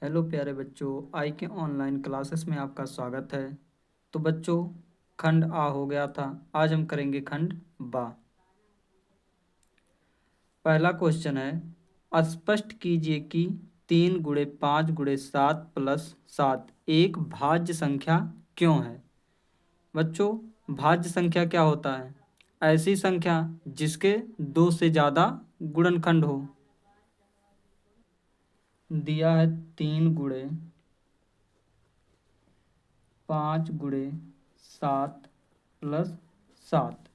Hello प्यारे बच्चों, आई के ऑनलाइन क्लासेस में आपका स्वागत है। तो बच्चों, खंड आ हो गया था। आज हम करेंगे खंड बा। पहला क्वेश्चन है, स्पष्ट कीजिए कि 3 × 5 × 7 + 7 एक भाज्य संख्या क्यों है। बच्चों, भाज्य संख्या क्या होता है? ऐसी संख्या जिसके दो से ज़्यादा गुणनखंड हो। दिया है 3 × 5 × 7 + 7।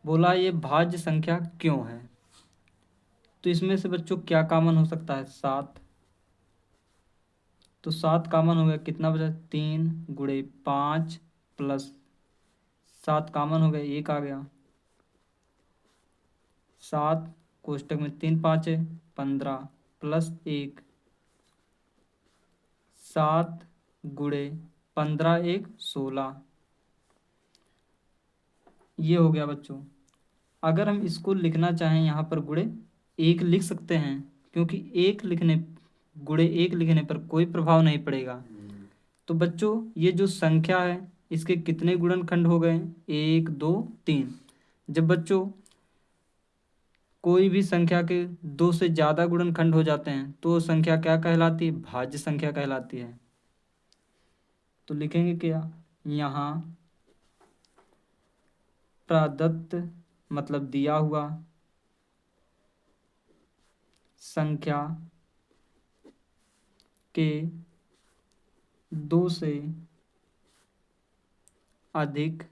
बोला ये भाज्य संख्या क्यों है। तो इसमें से बच्चों क्या कॉमन हो सकता है? 7। तो 7 कॉमन हो गया, कितना बचा? 3 × 5 + 7 कॉमन हो गया, 1 आ गया। 7 कोष्टक में 3 5 15 +1। 7 × 15 = 16। ये हो गया बच्चों। अगर हम इसको लिखना चाहें यहाँ पर गुणे 1 लिख सकते हैं, क्योंकि गुणे 1 लिखने पर कोई प्रभाव नहीं पड़ेगा। तो बच्चों, ये जो संख्या है इसके कितने गुणनखंड हो गए? 1 2 3। जब बच्चों कोई भी संख्या के दो से ज़्यादा गुणनखंड हो जाते हैं तो वो संख्या क्या कहलाती है? भाज्य संख्या कहलाती है। तो लिखेंगे क्या यहाँ? प्रदत्त मतलब दिया हुआ संख्या के दो से अधिक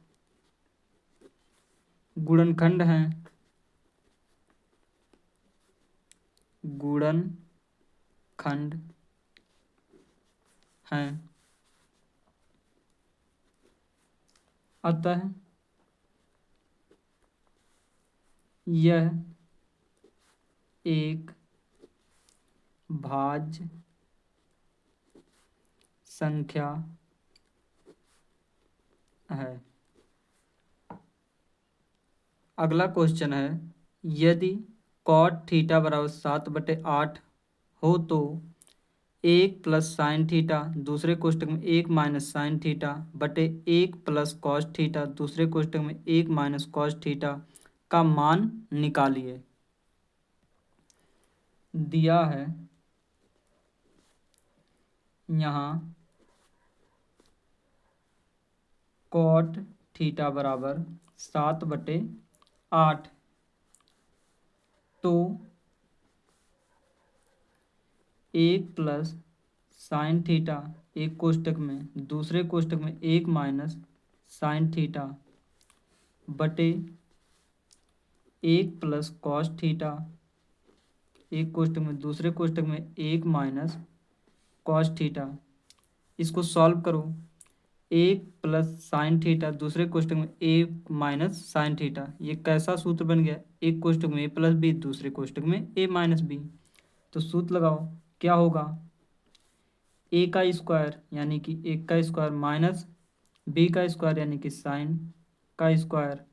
गुणनखंड हैं। गुणनखंड हैं, अतः यह एक भाज्य संख्या है। अगला क्वेश्चन है, यदि cot थीटा बराबर 7/8 हो तो 1 + sin थीटा दूसरे कोष्टक में 1 - sin थीटा बटे 1 + cos थीटा दूसरे कोष्टक में 1 - cos थीटा का मान निकालिए। दिया है यहाँ cot थीटा बराबर 7/8। तो 1 + sin थीटा एक कोष्टक में दूसरे कोष्टक में 1 - sin थीटा बटे 1 + cos थीटा एक कोष्टक में दूसरे कोष्टक में 1 - cos थीटा। इसको सॉल्व करो। 1 + sin थीटा दूसरे कोष्टक में 1 - sin थीटा। ये कैसा सूत्र बन गया? एक कोष्टक में a + b दूसरे कोष्टक में a - b। तो सूत्र लगाओ, क्या होगा? a का स्क्वायर यानी कि 1 का स्क्वायर माइनस b का स्क्वायर यानी कि साइन का स्क्वायर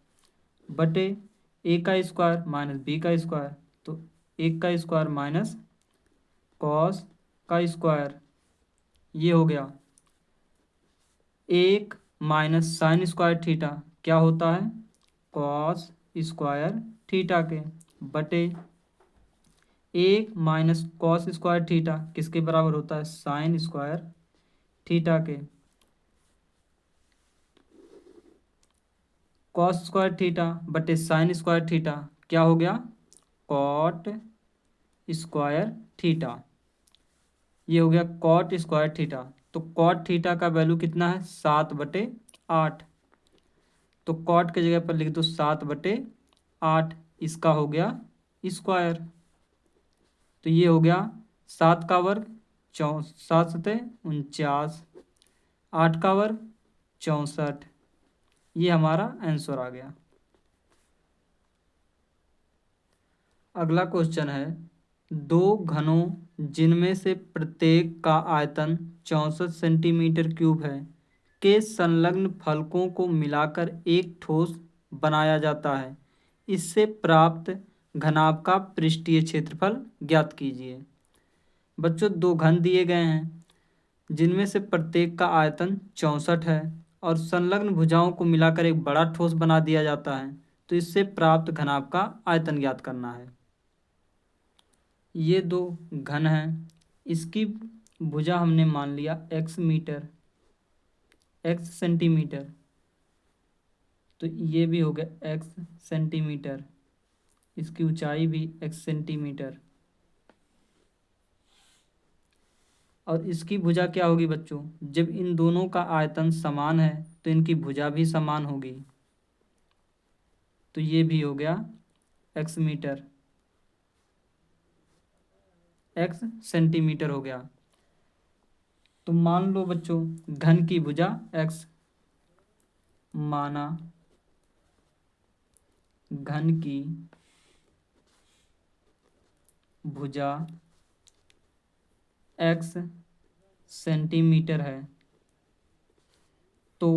बटे a का स्क्वायर माइनस b का स्क्वायर। तो 1 का स्क्वायर माइनस कॉस का स्क्वायर। ये हो गया 1 - साइन स्क्वायर थीटा क्या होता है? कॉस स्क्वायर थीटा के बटे 1 - कॉस स्क्वायर थीटा किसके बराबर होता है? साइन स्क्वायर थीटा के। कॉस स्क्वायर थीटा बटे साइन स्क्वायर थीटा क्या हो गया? Cot square theta. ये हो गया कॉट स्क्वायर थीटा। तो कॉट थीटा का वैल्यू कितना है? 7/8। तो कॉट की जगह पर लिख दो 7/8। इसका हो गया स्क्वायर। तो ये हो गया 7 का वर्ग 7 सतह 49, 8 का वर्ग 64। ये हमारा आंसर आ गया। अगला क्वेश्चन है, दो घनों जिनमें से प्रत्येक का आयतन 64 सेंटीमीटर क्यूब है के संलग्न फलकों को मिलाकर एक ठोस बनाया जाता है। इससे प्राप्त घनाभ का पृष्ठीय क्षेत्रफल ज्ञात कीजिए। बच्चों दो घन दिए गए हैं जिनमें से प्रत्येक का आयतन 64 है और संलग्न भुजाओं को मिलाकर एक बड़ा ठोस बना दिया जाता है, तो इससे प्राप्त घनाभ का आयतन ज्ञात करना है। ये दो घन हैं, इसकी भुजा हमने मान लिया x मीटर, x सेंटीमीटर, तो ये भी हो गया x सेंटीमीटर, इसकी ऊंचाई भी x सेंटीमीटर, और इसकी भुजा क्या होगी बच्चों, जब इन दोनों का आयतन समान है तो इनकी भुजा भी समान होगी, तो ये भी हो गया x मीटर, x सेंटीमीटर हो गया। तो मान लो बच्चों घन की भुजा x, माना घन की भुजा x सेंटीमीटर है, तो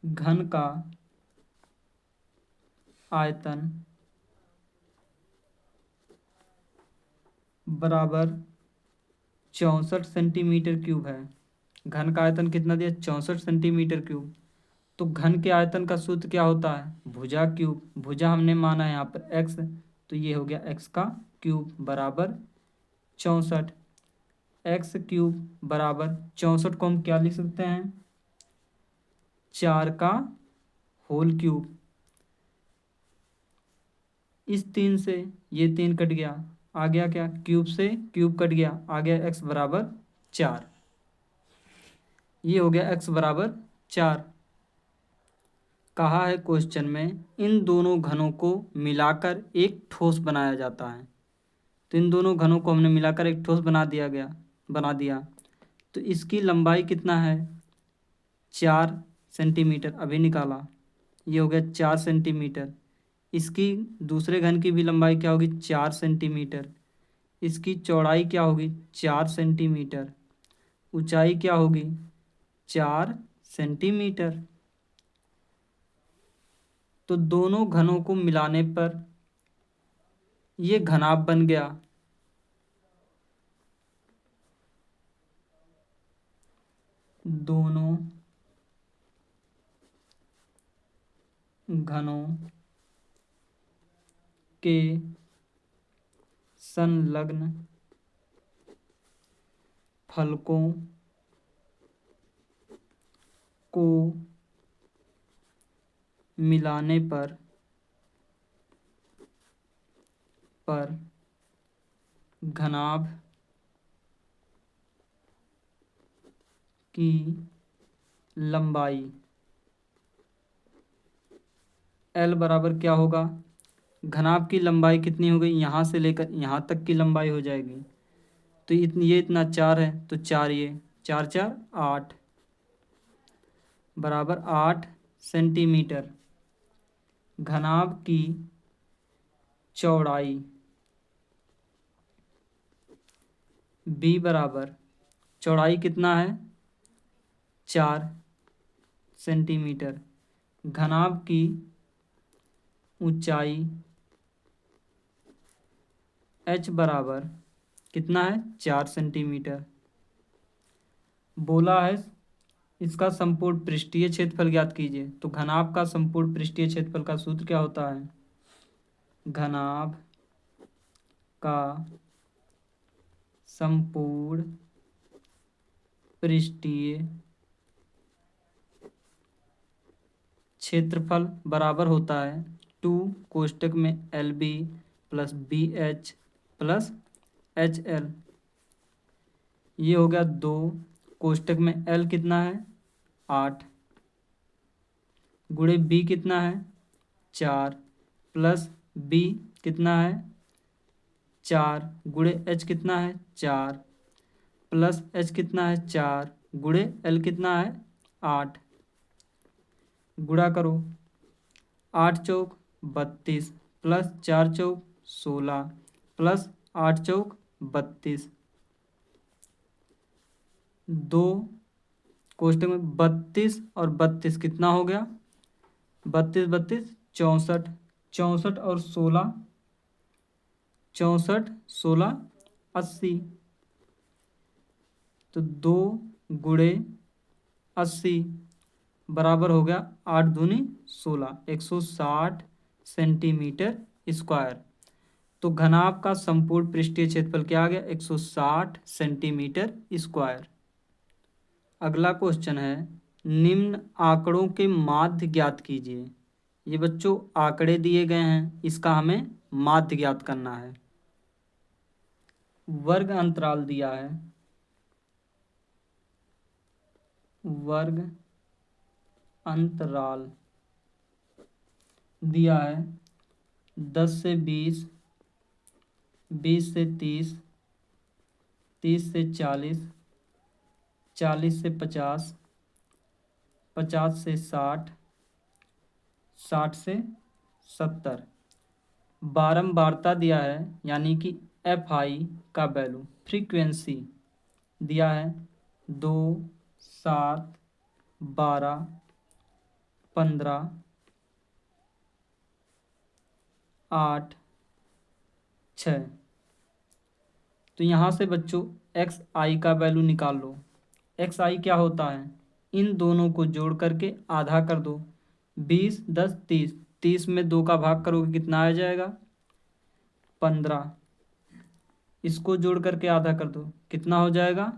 घन का आयतन बराबर 64 सेंटीमीटर क्यूब है। घन का आयतन कितना दिया, 64 सेंटीमीटर क्यूब। तो घन के आयतन का सूत्र क्या होता है, भुजा क्यूब, भुजा हमने माना है यहाँ पर x, तो ये हो गया x का क्यूब बराबर 64, x क्यूब बराबर 64 को हम क्या लिख सकते हैं, 4 का होल क्यूब। इस 3 से ये 3 कट गया, आ गया क्या, क्यूब से क्यूब कट गया, आ गया x बराबर 4, ये हो गया x बराबर 4। कहा है क्वेश्चन में इन दोनों घनों को मिलाकर एक ठोस बनाया जाता है, तो इन दोनों घनों को हमने मिलाकर एक ठोस बना दिया, तो इसकी लंबाई कितना है, 4 सेंटीमीटर, अभी निकाला, ये हो गया 4 सेंटीमीटर। इसकी दूसरे घन की भी लंबाई क्या होगी, 4 सेंटीमीटर। इसकी चौड़ाई क्या होगी, 4 सेंटीमीटर। ऊंचाई क्या होगी, 4 सेंटीमीटर। तो दोनों घनों को मिलाने पर ये घनाभ बन गया। दोनों घनों के संलग्न फलकों को मिलाने पर घनाभ की लंबाई L बराबर क्या होगा, घनाभ की लंबाई कितनी हो गई, यहाँ से लेकर यहाँ तक की लंबाई हो जाएगी, तो ये इतना 4 है, तो 4 ये 4 4 8 बराबर 8 सेंटीमीटर। घनाभ की चौड़ाई B बराबर, चौड़ाई कितना है, 4 सेंटीमीटर। घनाभ की ऊंचाई H बराबर कितना है, 4 सेंटीमीटर। बोला है इसका संपूर्ण पृष्ठीय क्षेत्रफल ज्ञात कीजिए, तो घनाभ का संपूर्ण पृष्ठीय क्षेत्रफल का सूत्र क्या होता है, घनाभ का संपूर्ण पृष्ठीय क्षेत्रफल बराबर होता है 2 कोष्टक में LB plus BH plus HL। ये हो गया 2 कोष्टक में L कितना है, 8 गुणे B कितना है, 4 प्लस B कितना है, 4 गुणे H कितना है, 4 प्लस H कितना है, 4 गुणे L कितना है, 8। गुणा करो, 8 चौक 32 प्लस 4 चौक 16 प्लस 8 चौक 32, 2 कोष्टक में 32 और 32 कितना हो गया, 32 32 64, 64 और 16 64 16 80। तो 2 गुणे 80 बराबर हो गया 8 दूनी 16, 160 सेंटीमीटर स्क्वायर। तो घनाभ का संपूर्ण पृष्ठीय क्षेत्रफल क्या आ गया? 160 सेंटीमीटर स्क्वायर। अगला क्वेश्चन है, निम्न आंकड़ों के माध्य ज्ञात कीजिए। ये बच्चों आंकड़े दिए गए हैं, इसका हमें माध्य ज्ञात करना है। वर्ग अंतराल दिया है, वर्ग अंतराल दिया है 10 से 20, 20 से 30, 30 से 40, 40 से 50, 50 से 60, 60 से 70। बारंबारता दिया है, यानी कि FI का वैल्यू, फ्रीक्वेंसी दिया है 2, 7, 12, 15, 8, 6। तो यहाँ से बच्चों XI का वैल्यू निकाल लो। XI क्या होता है? इन दोनों को जोड़ करके आधा कर दो। 20, 10, 30, 30 में 2 का भाग करोगे कितना आ जाएगा? 15। इसको जोड़ करके आधा कर दो, कितना हो जाएगा?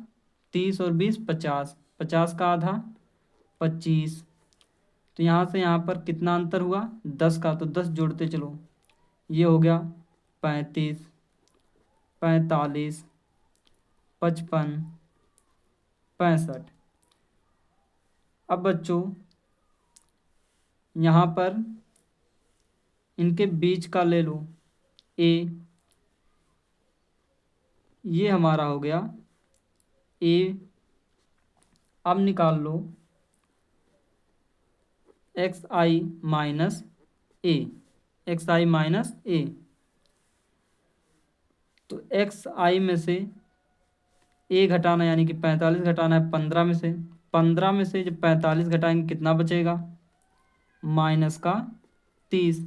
30 और 20 50, 50 का आधा 25। तो यहाँ से यहाँ पर कितना अंतर हुआ? 10 का, तो 10 जोड़ते चलो। ये हो गया 35, 45, 55, 65। अब बच्चों यहाँ पर इनके बीच का ले लो, ए, ये हमारा हो गया ए। अब निकाल लो XI माइनस ए, XI माइनस ए। तो XI में से ए घटाना, यानी कि 45 घटाना है 15 में से। 15 में से जब 45 घटाएंगे कितना बचेगा? माइनस का 30।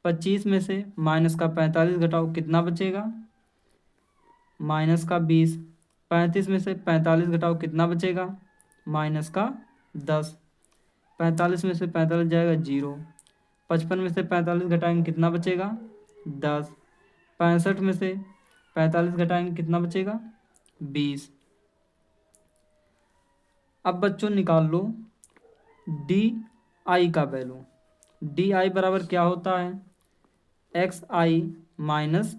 25 में से माइनस का 45 घटाओ, कितना बचेगा? माइनस का 20। 35 में से 45 घटाओ, कितना बचेगा? माइनस का 10। 45 में से 45 जाएगा 0। 55 में से 45 घटाएंगे कितना बचेगा? 10। 65 में से 45 घटाएंगे कितना बचेगा? 20। अब बच्चों निकाल लो DI का वैल्यू। DI बराबर क्या होता है? XI माइनस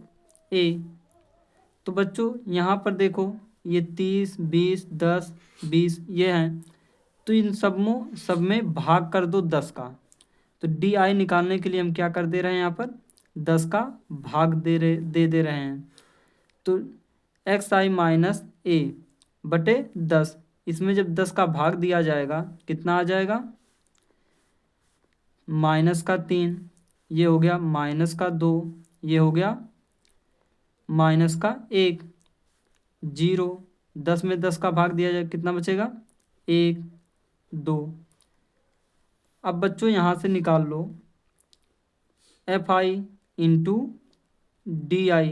ए। तो बच्चों यहाँ पर देखो, ये 30, 20, 10, 20 ये हैं, तो इन सब में भाग कर दो 10 का। तो DI निकालने के लिए हम क्या कर दे रहे हैं? यहाँ पर 10 का भाग दे रहे हैं। तो XI माइनस ए बटे 10, इसमें जब 10 का भाग दिया जाएगा कितना आ जाएगा? माइनस का 3, ये हो गया माइनस का 2, ये हो गया माइनस का 1, 0। 10 में 10 का भाग दिया जाए कितना बचेगा? 1, 2। अब बच्चों यहाँ से निकाल लो FI इंटू DI।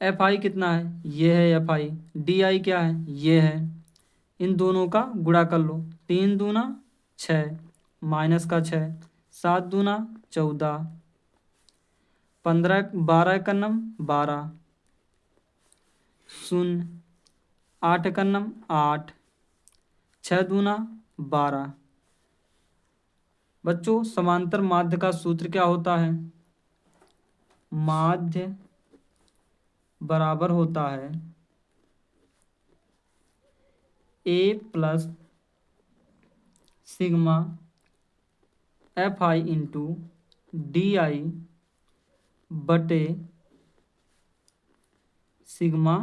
FI कितना है? ये है FI। DI क्या है? ये है। इन दोनों का गुणा कर लो। 3 दूना 6, माइनस का 6, 7 दूना 14, 15, 12 का नम 12, 0, 8 का नम 8, 6 दूना 12। बच्चों समांतर माध्य का सूत्र क्या होता है? माध्य बराबर होता है A plus sigma FI into DI बटे सिग्मा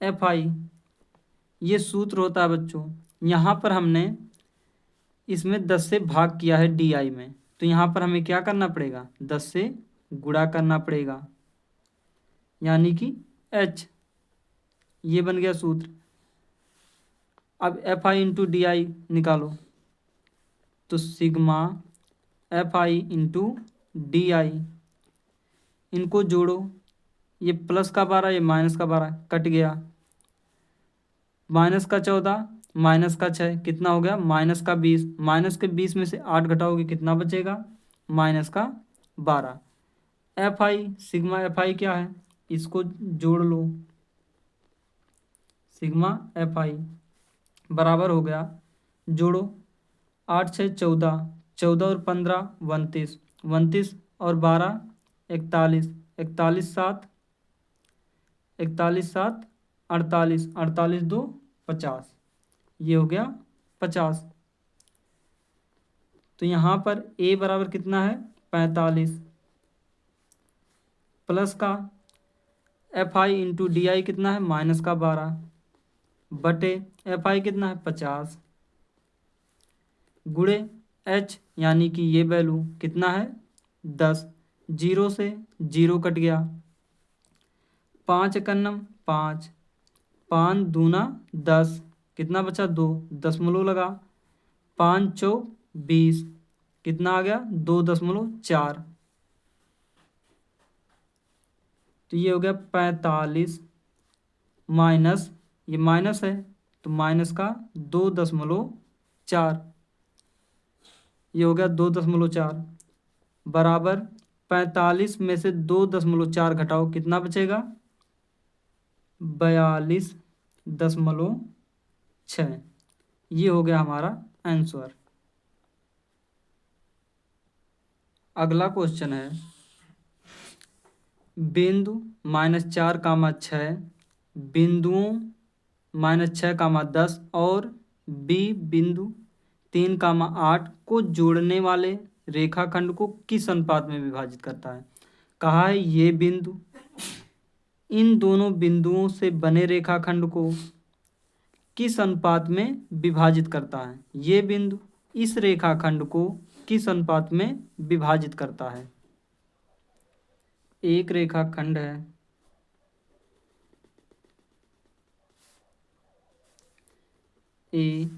FI। ये सूत्र होता है बच्चों। यहाँ पर हमने इसमें 10 से भाग किया है DI में, तो यहाँ पर हमें क्या करना पड़ेगा? 10 से गुणा करना पड़ेगा, यानी कि H। ये बन गया सूत्र। अब FI इंटू DI निकालो, तो सिग्मा FI इंटू DI इनको जोड़ो, ये प्लस का 12 ये माइनस का 12 कट गया, माइनस का 14 माइनस का 6 कितना हो गया माइनस का 20, माइनस के 20 में से 8 घटाओगे कितना बचेगा माइनस का 12। F I sigma F I क्या है, इसको जोड़ लो, सिग्मा एफ आई बराबर हो गया, जोड़ो 8 6 14, 14 और 15 29, 29 और 12 41, 41 7 41 7 48, 48 2 50, ये हो गया 50। तो यहाँ पर ए बराबर कितना है 45, प्लस का F I into D I कितना है माइनस का 12, बटे एफ आई कितना है 50, गुणे एच यानी कि ये वैल्यू कितना है 10, जीरो से जीरो कट गया, 5 एकन्नम 5, 5 दूना 10, कितना बचा 2, दशमलव लगा, 5 चौक 20, कितना आ गया 2.4, तो ये हो गया 45 माइनस, ये माइनस है तो माइनस का 2.4, ये हो गया 2.4 बराबर 45 में से 2.4 घटाओ कितना बचेगा 42.6, ये हो गया हमारा आंसर। अगला क्वेश्चन है बिंदु -4, 6 बिंदुओं -6, 10 और बी बिंदु 3, 8 को जोड़ने वाले रेखाखंड को किस अनुपात में विभाजित करता है। कहा है ये बिंदु इन दोनों बिंदुओं से बने रेखाखंड को किस अनुपात में विभाजित करता है, ये बिंदु इस रेखाखंड को किस अनुपात में विभाजित करता है। एक रेखाखंड है ए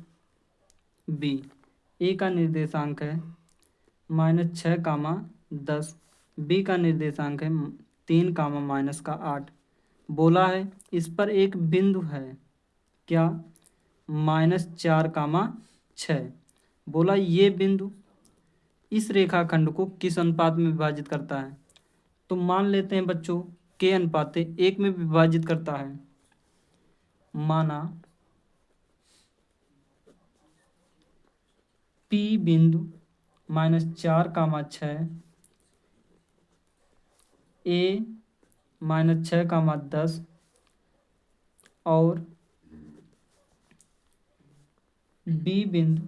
बी, ए का निर्देशांक है -6, 10, बी का निर्देशांक है 3, -8, बोला है इस पर एक बिंदु है क्या -4, 6, बोला ये बिंदु इस रेखाखंड को किस अनुपात में विभाजित करता है। तो मान लेते हैं बच्चों के अनुपात 1 में विभाजित करता है, माना पी बिंदु -4, 6 ए -6, 10 और बी बिंदु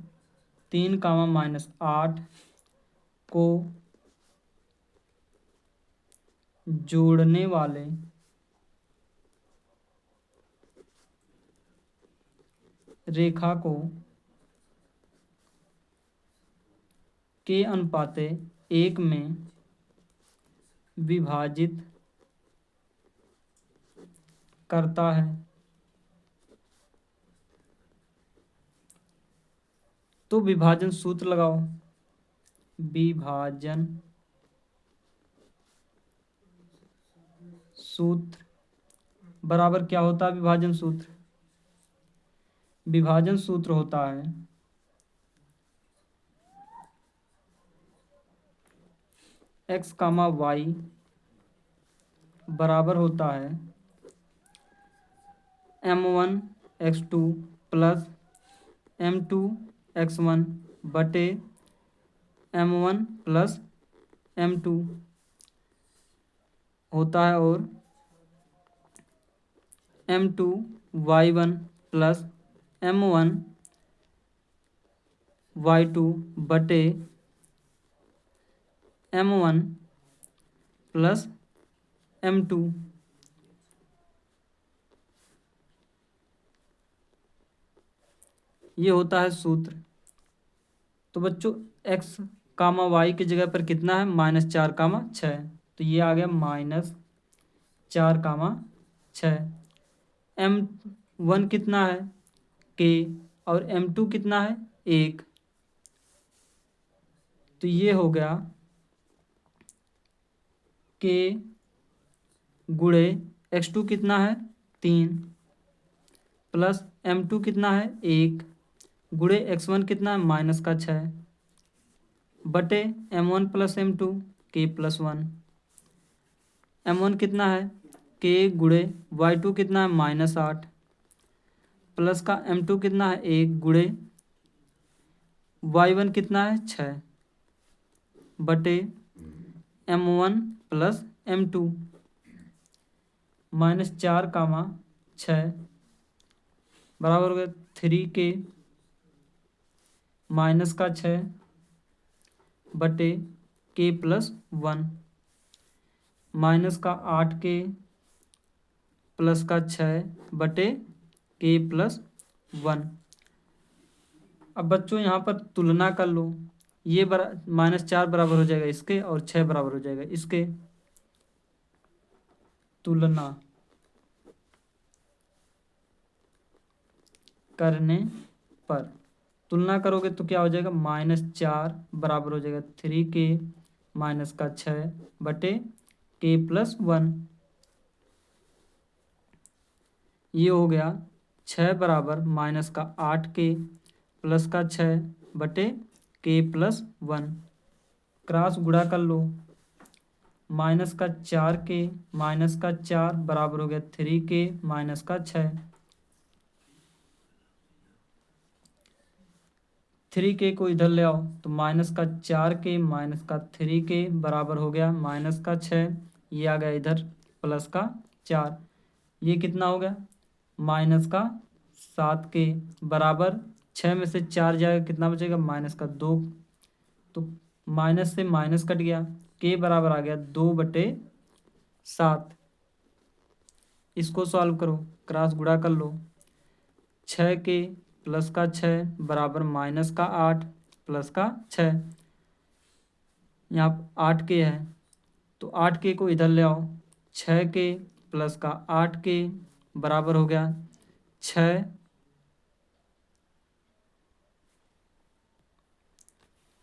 3, -8 को जोड़ने वाले रेखा को के अनुपात 1 में विभाजित करता है। तो विभाजन सूत्र लगाओ, विभाजन सूत्र बराबर क्या होता है विभाजन सूत्र, विभाजन सूत्र होता है x, y बराबर होता है m1 x2 plus m2 x1 बटे m1 प्लस m2 होता है, और m2 y1 plus m1 y2 बटे m1 प्लस m2। ये होता है सूत्र। तो बच्चों x, y की जगह पर कितना है -4, 6, तो ये आ गया -4, 6। m1 कितना है k और m2 कितना है 1, तो ये हो गया k गुणे x2 कितना है 3 प्लस m2 कितना है 1 गुणे x1 कितना है -6 बटे m1 plus m2 k plus 1। m1 कितना है k गुणे y2 कितना है -8 प्लस का m2 कितना है 1 गुणे y1 कितना है 6 बटे m1 प्लस m2 -4, 6 बराबर हो गया 3k -6 बटे k प्लस 1 -8k प्लस का 6 बटे k प्लस 1। अब बच्चों यहाँ पर तुलना कर लो, ये -4 बराबर हो जाएगा इसके और 6 बराबर हो जाएगा इसके। तुलना करने पर तुलना करोगे तो क्या हो जाएगा -4 बराबर हो जाएगा 3k -6 बटे k प्लस 1। ये हो गया 6 बराबर -8k प्लस का 6 बटे k प्लस 1। क्रॉस गुणा कर लो, -4k -4 बराबर हो गया 3k -6। 3k को इधर ले आओ तो -4k -3k बराबर हो गया -6। ये आ गया इधर प्लस का 4, ये कितना हो गया -7k बराबर 6 में से 4 जाएगा कितना बचेगा -2। तो माइनस से माइनस कट गया, k बराबर आ गया 2/7। इसको सॉल्व करो, क्रॉस गुणा कर लो, 6k प्लस का 6 बराबर -8 प्लस का 6। यहाँ 8k है तो 8k को इधर ले आओ, 6k प्लस का 8k बराबर हो गया 6।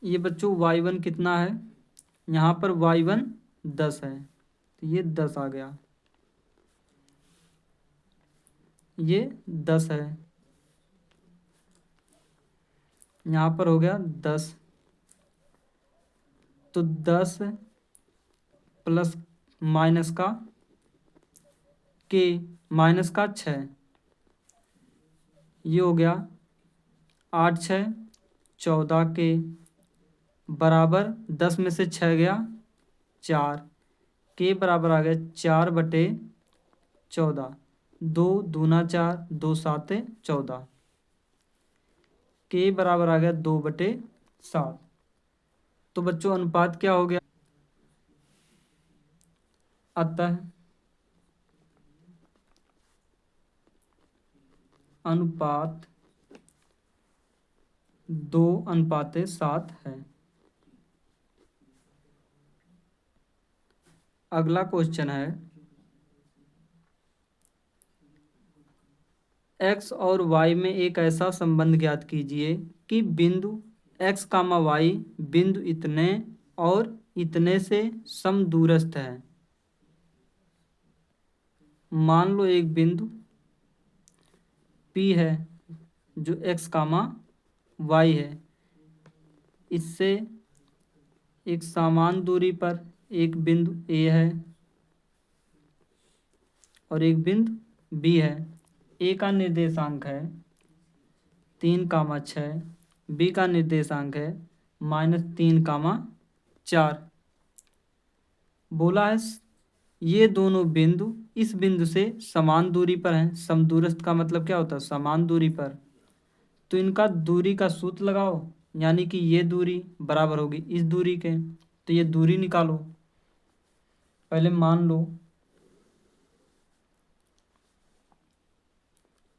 ये बच्चों y1 कितना है, यहाँ पर y1 10 है तो ये 10 आ गया, ये 10 है, यहाँ पर हो गया 10। तो 10 प्लस माइनस का k माइनस का 6, ये हो गया 8 6 14k बराबर 10 में से 6 गया 4, k बराबर आ गया 4/14। 2 दूना 4 2 7 14, k बराबर आ गया 2/7। तो बच्चों अनुपात क्या हो गया, अतः अनुपात 2:7 है। अगला क्वेश्चन है x और y में एक ऐसा संबंध ज्ञात कीजिए कि बिंदु x, y बिंदु इतने और इतने से समदूरस्थ है। मान लो एक बिंदु P है जो x, y है, इससे एक समान दूरी पर एक बिंदु A है और एक बिंदु B है। A का निर्देशांक है 3, 6, B का निर्देशांक है -3, 4। बोला है ये दोनों बिंदु इस बिंदु से समान दूरी पर हैं। समदूरस्थ का मतलब क्या होता है, समान दूरी पर। तो इनका दूरी का सूत्र लगाओ, यानी कि ये दूरी बराबर होगी इस दूरी के। तो ये दूरी निकालो, पहले मान लो,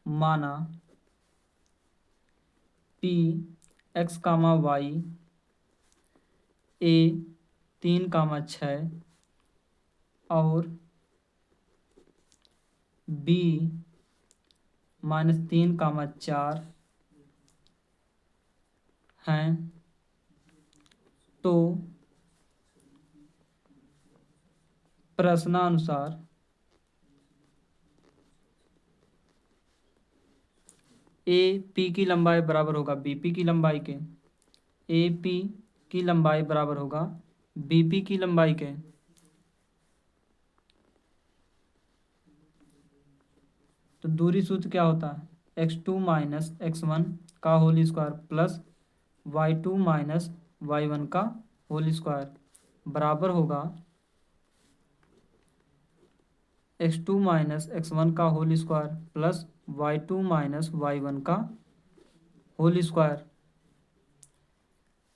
माना P x, y A 3, 6 और B -3, 4 हैं। तो प्रश्नानुसार ए पी की लंबाई बराबर होगा बी पी की लंबाई के, ए पी की लंबाई बराबर होगा बी पी की लंबाई के। तो दूरी सूत्र क्या होता है, x2 माइनस x1 का whole square plus y2 minus y1 का होल स्क्वायर बराबर होगा x2 माइनस x1 का whole square plus y2 minus y1 का होल स्क्वायर।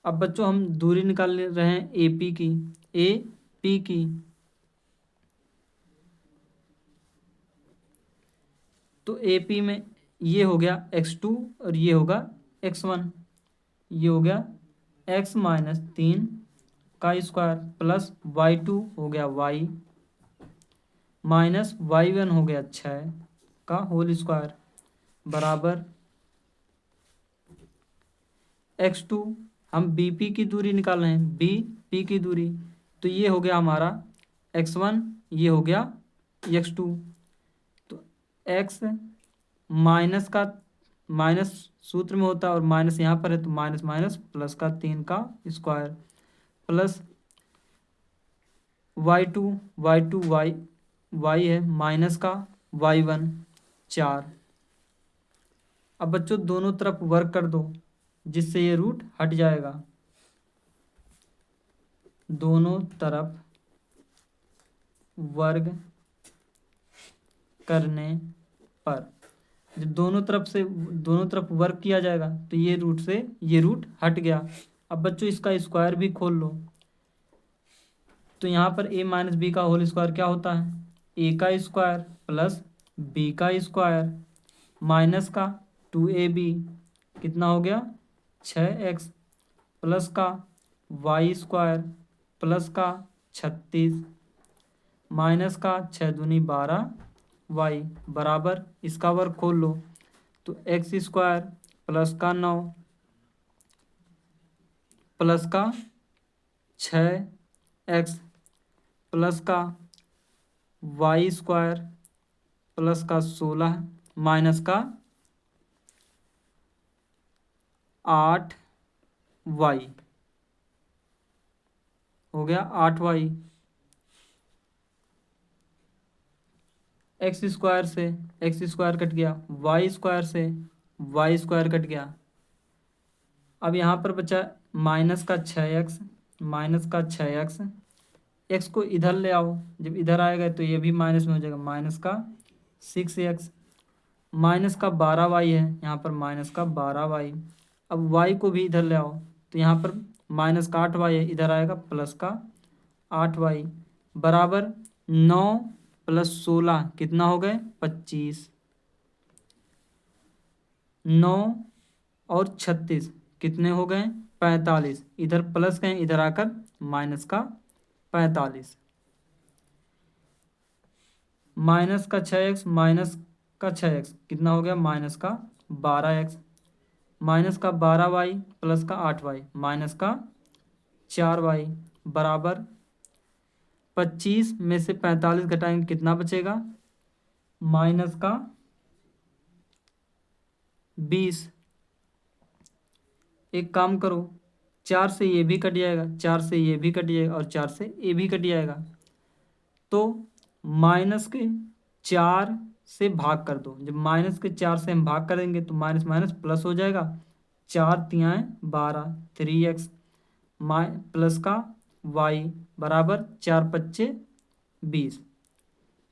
अब बच्चों हम दूरी निकाल रहे हैं ए पी की, ए पी की। तो ए पी में ये हो गया x2 और ये होगा x1, ये हो गया x माइनस 3 का स्क्वायर प्लस y2 हो गया y माइनस y1 हो गया 6 का होल स्क्वायर बराबर x2। हम बी पी की दूरी निकाल रहे हैं, बी पी की दूरी, तो ये हो गया हमारा x1, ये हो गया x2। तो x माइनस का माइनस सूत्र में होता है और माइनस यहाँ पर है, तो माइनस माइनस प्लस का 3 का स्क्वायर प्लस y2 y है माइनस का y1 4। अब बच्चों दोनों तरफ वर्क कर दो जिससे ये रूट हट जाएगा। दोनों तरफ वर्ग करने पर जब दोनों तरफ वर्क किया जाएगा तो ये रूट से ये रूट हट गया। अब बच्चों इसका स्क्वायर भी खोल लो। तो यहाँ पर a माइनस बी का होल स्क्वायर क्या होता है, a का स्क्वायर प्लस b का स्क्वायर माइनस का 2ab कितना हो गया 6x प्लस का y स्क्वायर प्लस का 36 माइनस का 6 दूनी 12 y बराबर इसका वर्ग खोल लो। तो x स्क्वायर प्लस का 9 प्लस का 6x प्लस का y स्क्वायर प्लस का 16 माइनस का 8y हो गया 8y। एक्स स्क्वायर से एक्स स्क्वायर कट गया, वाई स्क्वायर से वाई स्क्वायर कट गया। अब यहाँ पर बचा माइनस का 6x, माइनस का 6x, एक्स को इधर ले आओ, जब इधर आएगा तो ये भी माइनस में हो जाएगा, माइनस का 6x माइनस का 12y है, यहाँ पर माइनस का 12y। अब y को भी इधर ले आओ तो यहाँ पर माइनस का 8y है, इधर आएगा प्लस का 8y बराबर 9 प्लस 16 कितना हो गए 25। 9 और 36 कितने हो गए 45, इधर प्लस गए इधर आकर माइनस का 45। माइनस का 6x माइनस का 6x कितना हो गया माइनस का 12x माइनस का 12y प्लस का 8y माइनस का 4y बराबर 25 में से 45 घटाएंगे कितना बचेगा माइनस का 20। एक काम करो 4 से ये भी कट जाएगा, 4 से ये भी कट जाएगा और 4 से ये भी कट जाएगा। तो माइनस के 4 से भाग कर दो, जब माइनस के 4 से हम भाग करेंगे तो माइनस माइनस प्लस हो जाएगा, 4 तियाएँ 12 3x प्लस का y बराबर 4 पच्चे 20।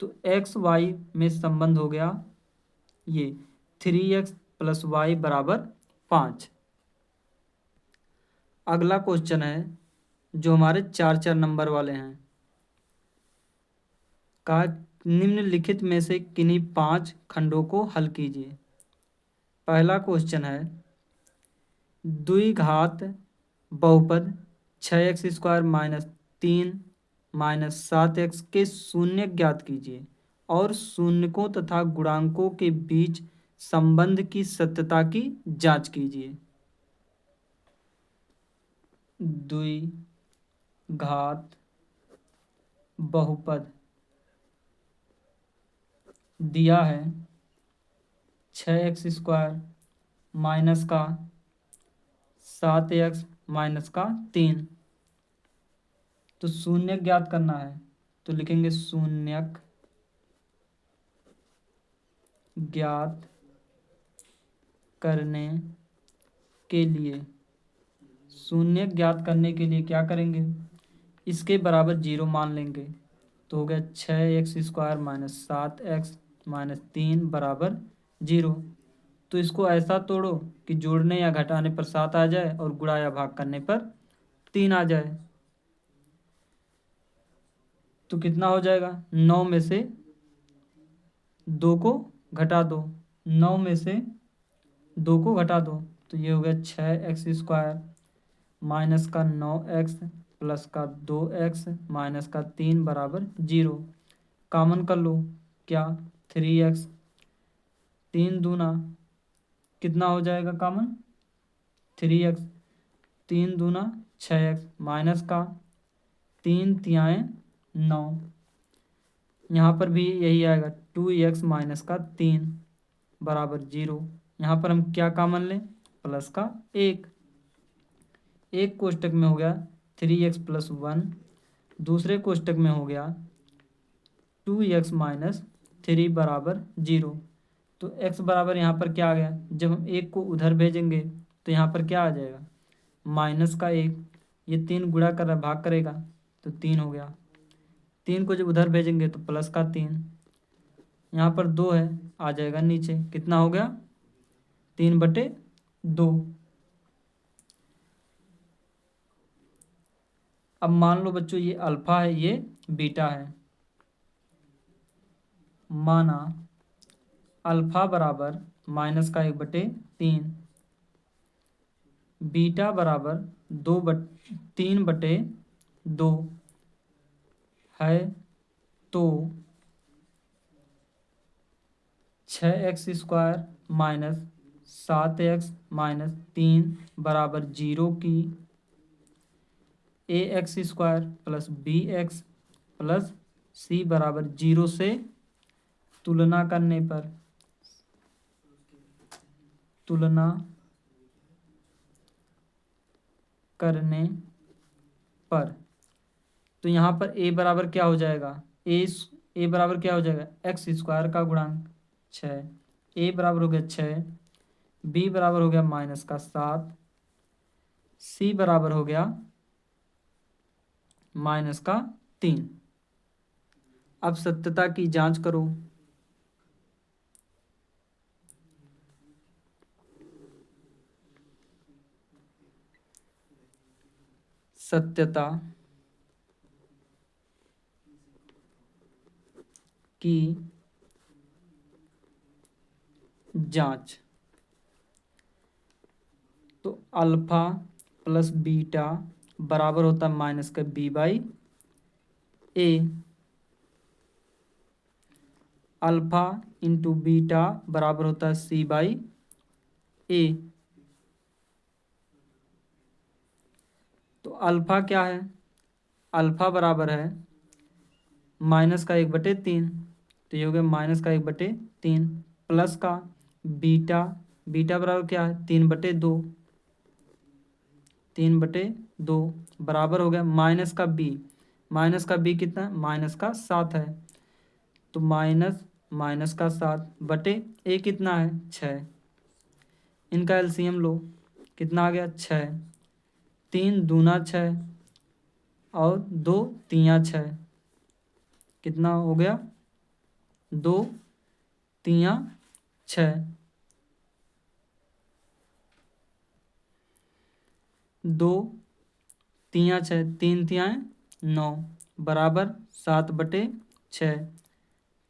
तो x y में संबंध हो गया ये 3x प्लस y बराबर 5। अगला क्वेश्चन है जो हमारे 4 नंबर वाले हैं। कहा निम्नलिखित में से किन्हीं 5 खंडों को हल कीजिए। पहला क्वेश्चन है द्विघात बहुपद 6x square minus 3 minus 7x के शून्य ज्ञात कीजिए और शून्यकों तथा गुणांकों के बीच संबंध की सत्यता की जांच कीजिए। द्विघात बहुपद दिया है 6x स्क्वायर माइनस का 7x माइनस का 3। तो शून्यक ज्ञात करना है, तो लिखेंगे शून्यक ज्ञात करने के लिए, शून्यक ज्ञात करने के लिए क्या करेंगे, इसके बराबर 0 मान लेंगे। तो हो गया 6x² माइनस 7x माइनस 3 बराबर 0। तो इसको ऐसा तोड़ो कि जोड़ने या घटाने पर 7 आ जाए और गुणा या भाग करने पर 3 आ जाए। तो कितना हो जाएगा, 9 में से 2 को घटा दो, 9 में से 2 को घटा दो, तो ये हो गया 6x² माइनस का 9x प्लस का 2x माइनस का 3 बराबर 0। कॉमन कर लो, क्या 3x, 3 दूना कितना हो जाएगा कॉमन, 3x, 3 दूना 6x माइनस का 3 तियाएँ 9, यहाँ पर भी यही आएगा 2x माइनस का 3 बराबर 0। यहाँ पर हम क्या कॉमन लें, प्लस का 1। एक कोष्टक में हो गया 3x प्लस 1, दूसरे कोष्टक में हो गया 2x माइनस 3 बराबर 0। तो x बराबर यहाँ पर क्या आ गया, जब हम 1 को उधर भेजेंगे तो यहाँ पर क्या आ जाएगा, माइनस का 1। ये 3 गुणा कर रहा भाग करेगा तो 3 हो गया, 3 को जब उधर भेजेंगे तो प्लस का 3, यहाँ पर 2 है आ जाएगा नीचे, कितना हो गया 3/2। अब मान लो बच्चों ये अल्फा है ये बीटा है, माना अल्फा बराबर माइनस का 1/3, बीटा बराबर 3/2 है, तो 6x² माइनस 7x माइनस 3 बराबर 0 की ax² plus bx plus c बराबर 0 से तुलना करने पर, तुलना करने पर, तो यहाँ पर a बराबर क्या हो जाएगा, a बराबर क्या हो जाएगा, x² का गुणांक 6, a बराबर हो गया 6, b बराबर हो गया माइनस का 7, c बराबर हो गया माइनस का 3। अब सत्यता की जांच करो, सत्यता की जांच, तो अल्फा प्लस बीटा बराबर होता है माइनस का b/a, अल्फा इंटू बीटा बराबर होता है c/a। तो अल्फा क्या है, अल्फा बराबर है माइनस का 1/3, तो ये हो गया माइनस का 1/3 प्लस का बीटा, बीटा बराबर क्या है 3/2, 3/2 बराबर हो गया माइनस का b, माइनस का b कितना है, माइनस का 7 है, तो माइनस का 7 बटे a कितना है 6, इनका एलसीएम लो, कितना आ गया 6, 3 दूना 6 और 2 तियाँ 6, कितना हो गया 2 तियाँ 6, 2 तियाँ 6, 3 तियाँ 9 बराबर 7/6,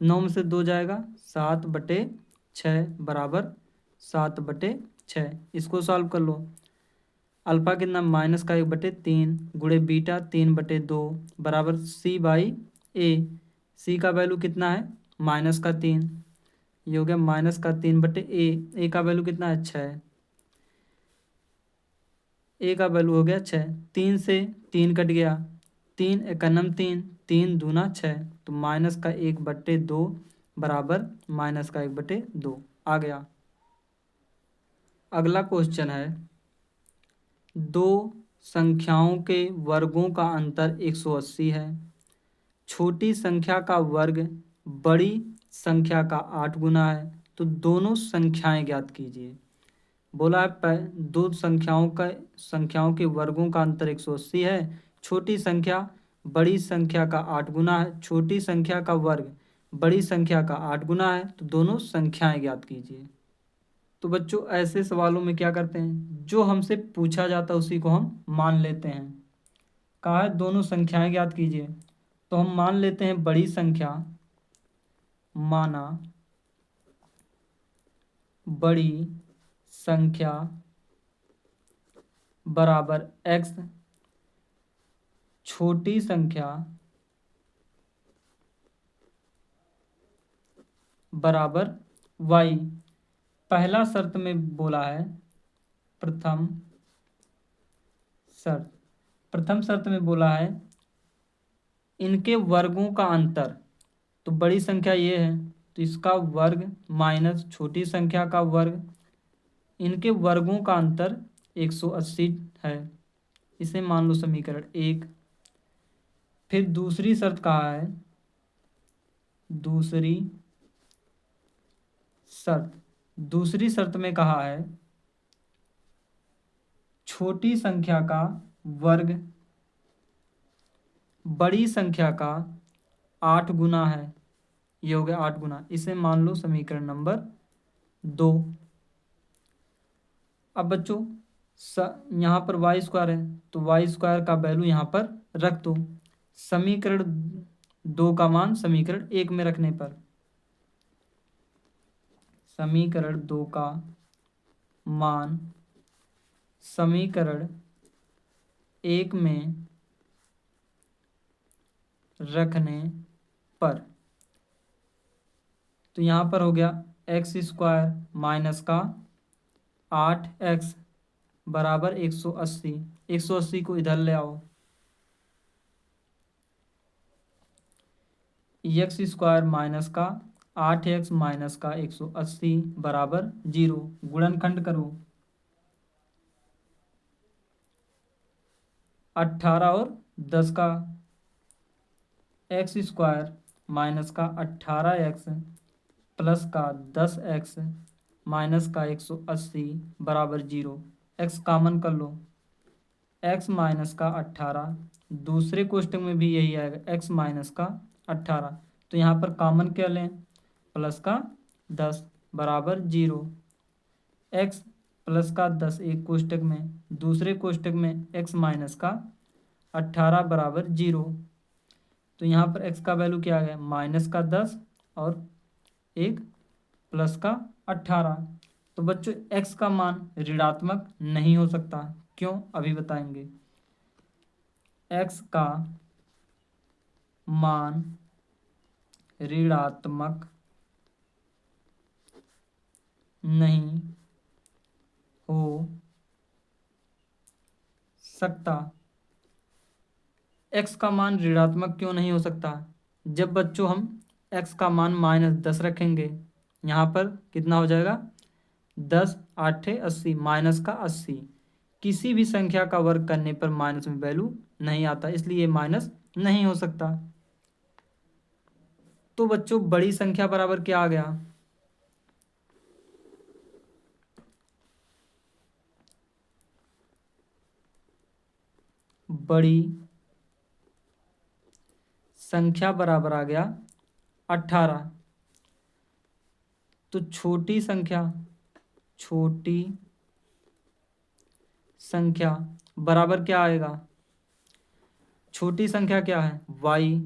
9 में से 2 जाएगा 7/6 बराबर 7/6। इसको सॉल्व कर लो, अल्फा कितना माइनस का 1/3 गुणे बीटा 3/2 बराबर c/a, c का वैल्यू कितना है माइनस का 3, ये हो गया माइनस का 3/a, a का वैल्यू कितना है 6, a का वैल्यू हो गया 6, 3 से 3 कट गया, 3 एकनम 3, 3 दूना 6, तो माइनस का 1/2 बराबर माइनस का 1/2 आ गया। अगला क्वेश्चन है, दो संख्याओं के वर्गों का अंतर 180 है। छोटी संख्या का वर्ग बड़ी संख्या का 8 गुना है, तो दोनों संख्याएं ज्ञात कीजिए। बोला है दो संख्याओं के वर्गों का अंतर 180 है। छोटी संख्या बड़ी संख्या का 8 गुना है। छोटी संख्या का वर्ग बड़ी संख्या का 8 गुना है, तो दोनों संख्याएं ज्ञात कीजिए। तो बच्चों ऐसे सवालों में क्या करते हैं, जो हमसे पूछा जाता है उसी को हम मान लेते हैं। कहा है दोनों संख्याएं ज्ञात कीजिए, तो हम मान लेते हैं बड़ी संख्या, माना बड़ी संख्या बराबर x, छोटी संख्या बराबर y। पहला शर्त में बोला है, प्रथम शर्त में बोला है इनके वर्गों का अंतर। तो बड़ी संख्या ये है, तो इसका वर्ग माइनस छोटी संख्या का वर्ग, इनके वर्गों का अंतर 180 है। इसे मान लो समीकरण 1। फिर दूसरी शर्त कहा है, दूसरी शर्त में कहा है छोटी संख्या का वर्ग बड़ी संख्या का 8 गुना है। ये हो गया 8 गुना। इसे मान लो समीकरण नंबर 2। अब बच्चों यहाँ पर वाई स्क्वायर है, तो वाई स्क्वायर का वैल्यू यहाँ पर रख दो। समीकरण 2 का मान समीकरण 1 में रखने पर, समीकरण 2 का मान समीकरण 1 में रखने पर, तो यहाँ पर हो गया एक्स स्क्वायर माइनस का 8x बराबर 180। 180 को इधर ले आओ, एक्स स्क्वायर माइनस का 8x माइनस का 180 बराबर 0। गुणनखंड करो, 18 और 10 का, एक्स स्क्वायर माइनस का 18x प्लस का 10x माइनस का 180 बराबर 0। x कॉमन कर लो, x माइनस का 18, दूसरे कोष्टक में भी यही आएगा x माइनस का 18। तो यहाँ पर कॉमन क्या लें, प्लस का 10 बराबर 0। x प्लस का 10 एक कोष्टक में, दूसरे कोष्टक में x माइनस का 18 बराबर 0। तो यहाँ पर x का वैल्यू क्या आ गया, माइनस का 10 और एक प्लस का 18। तो बच्चों x का मान ऋणात्मक नहीं हो सकता। क्यों, अभी बताएंगे। x का मान ऋणात्मक नहीं हो सकता। x का मान ऋणात्मक क्यों नहीं हो सकता, जब बच्चों हम x का मान -10 रखेंगे, यहाँ पर कितना हो जाएगा 10 8 80 माइनस का 80। किसी भी संख्या का वर्ग करने पर माइनस में वैल्यू नहीं आता, इसलिए माइनस नहीं हो सकता। तो बच्चों बड़ी संख्या बराबर क्या आ गया, बड़ी संख्या बराबर आ गया 18। तो छोटी संख्या बराबर क्या आएगा, छोटी संख्या क्या है y,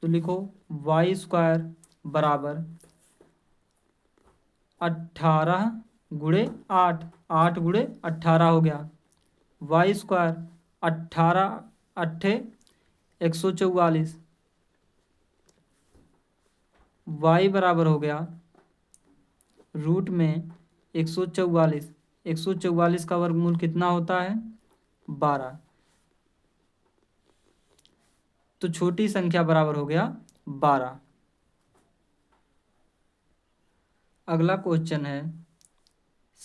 तो लिखो y स्क्वायर बराबर 18 गुणे 8, 8 गुणे 18 हो गया। y स्क्वायर 18 8 144, y बराबर हो गया रूट में 144। 144 का वर्गमूल कितना होता है 12। तो छोटी संख्या बराबर हो गया 12। अगला क्वेश्चन है,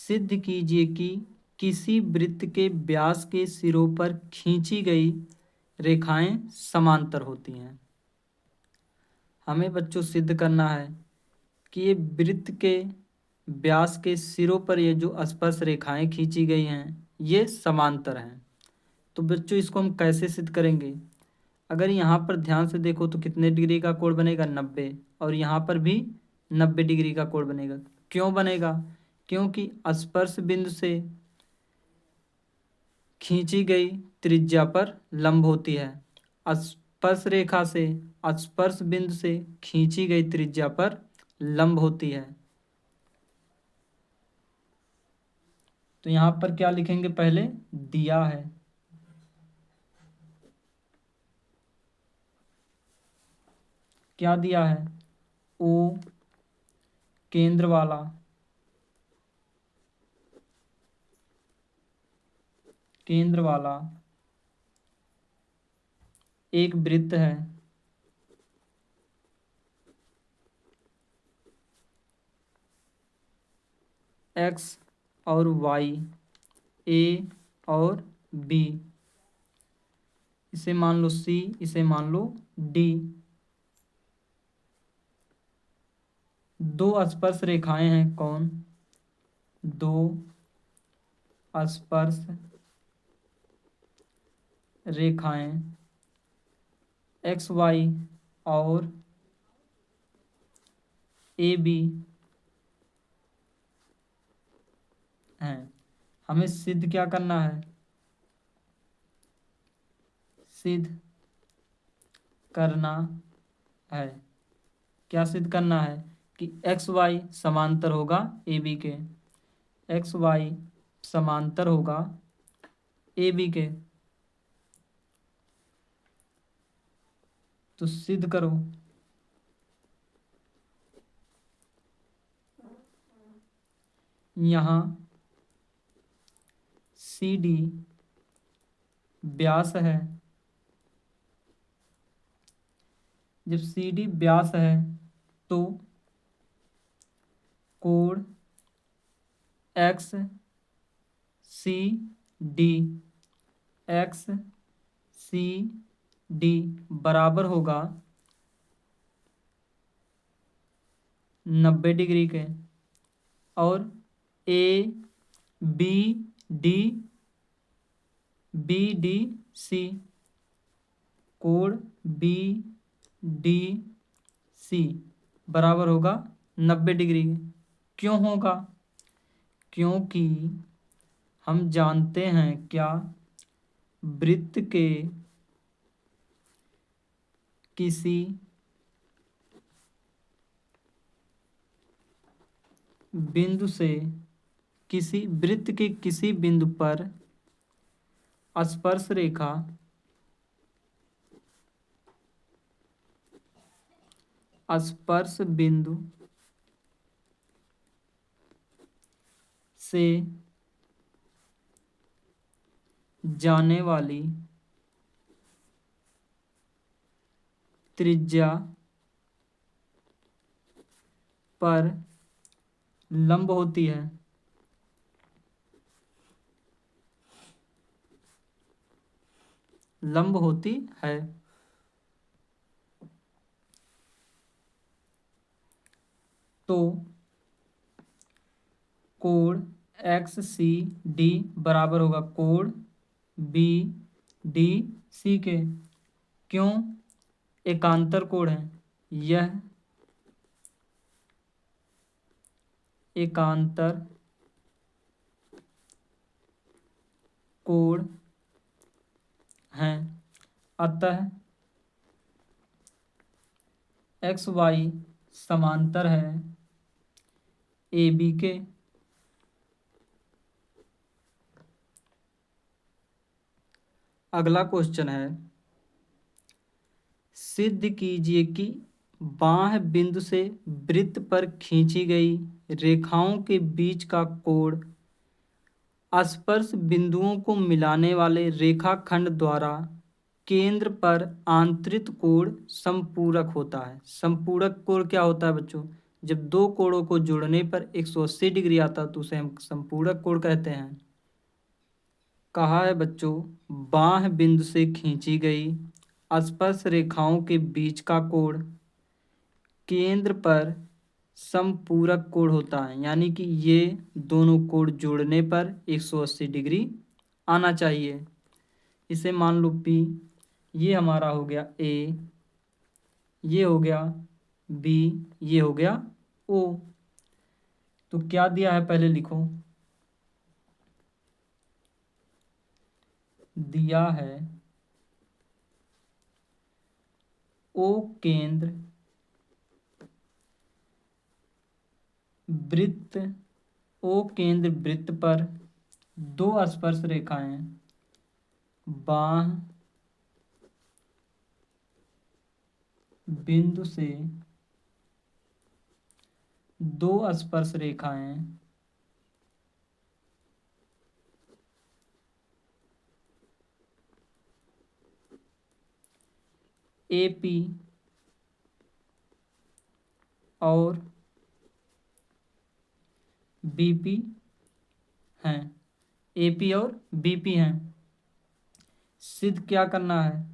सिद्ध कीजिए कि किसी वृत्त के व्यास के सिरों पर खींची गई रेखाएं समांतर होती हैं। हमें बच्चों सिद्ध करना है कि ये वृत्त के व्यास के सिरों पर ये जो स्पर्श रेखाएं खींची गई हैं ये समांतर हैं। तो बच्चों इसको हम कैसे सिद्ध करेंगे? अगर यहाँ पर ध्यान से देखो तो कितने डिग्री का कोण बनेगा? 90। और यहाँ पर भी 90 डिग्री का कोण बनेगा। क्यों बनेगा? क्योंकि स्पर्श बिंदु से खींची गई त्रिज्या पर लंब होती है। स्पर्श रेखा से स्पर्श बिंदु से खींची गई त्रिज्या पर लंब होती है। तो यहाँ पर क्या लिखेंगे? पहले दिया है, क्या दिया है? ओ केंद्र वाला एक वृत्त है एक्स और वाई, ए और बी, इसे मान लो सी, इसे मान लो डी। दो स्पर्श रेखाएं हैं। कौन? दो स्पर्श रेखाएं एक्स वाई और ए बी हैं। हमें सिद्ध क्या करना है? सिद्ध करना है, क्या सिद्ध करना है? कि एक्स वाई समांतर होगा ए बी के, एक्स वाई समांतर होगा ए बी के। तो सिद्ध करो। यहाँ सी डी व्यास है। जब सी डी व्यास है तो कोण X C D, X C D बराबर होगा 90 डिग्री के। और ए बी डी सी, कोण बी डी सी बराबर होगा 90 डिग्री के। क्यों होगा? क्योंकि हम जानते हैं क्या? वृत्त के किसी बिंदु से किसी वृत्त के किसी बिंदु पर स्पर्श रेखा स्पर्श बिंदु से जाने वाली त्रिज्या पर लंब होती है। लंब होती है। तो कोण एक्स सी डी बराबर होगा कोण बी डी सी के। क्यों? एकांतर कोण है। यह एकांतर कोण है। अतः एक्स वाई समांतर है ए बी के। अगला क्वेश्चन है, सिद्ध कीजिए कि बाह्य बिंदु से वृत्त पर खींची गई रेखाओं के बीच का कोण स्पर्श बिंदुओं को मिलाने वाले रेखाखंड द्वारा केंद्र पर आंतरिक कोण संपूरक होता है। संपूरक कोण क्या होता है बच्चों? जब दो कोणों को जोड़ने पर 180 डिग्री आता तो उसे हम संपूरक कोण कहते हैं। कहा है बच्चों, बाह्य बिंदु से खींची गई स्पर्श रेखाओं के बीच का कोण केंद्र पर समपूरक कोण होता है, यानी कि ये दोनों कोण जोड़ने पर 180 डिग्री आना चाहिए। इसे मान लो P, ये हमारा हो गया A, ये हो गया B, ये हो गया O। तो क्या दिया है पहले लिखो। दिया है O केंद्र वृत्त, O केंद्र वृत्त पर दो स्पर्श रेखाएं बाह्य बिंदु से दो स्पर्श रेखाएं AP और BP हैं, AP और BP हैं। सिद्ध क्या करना है?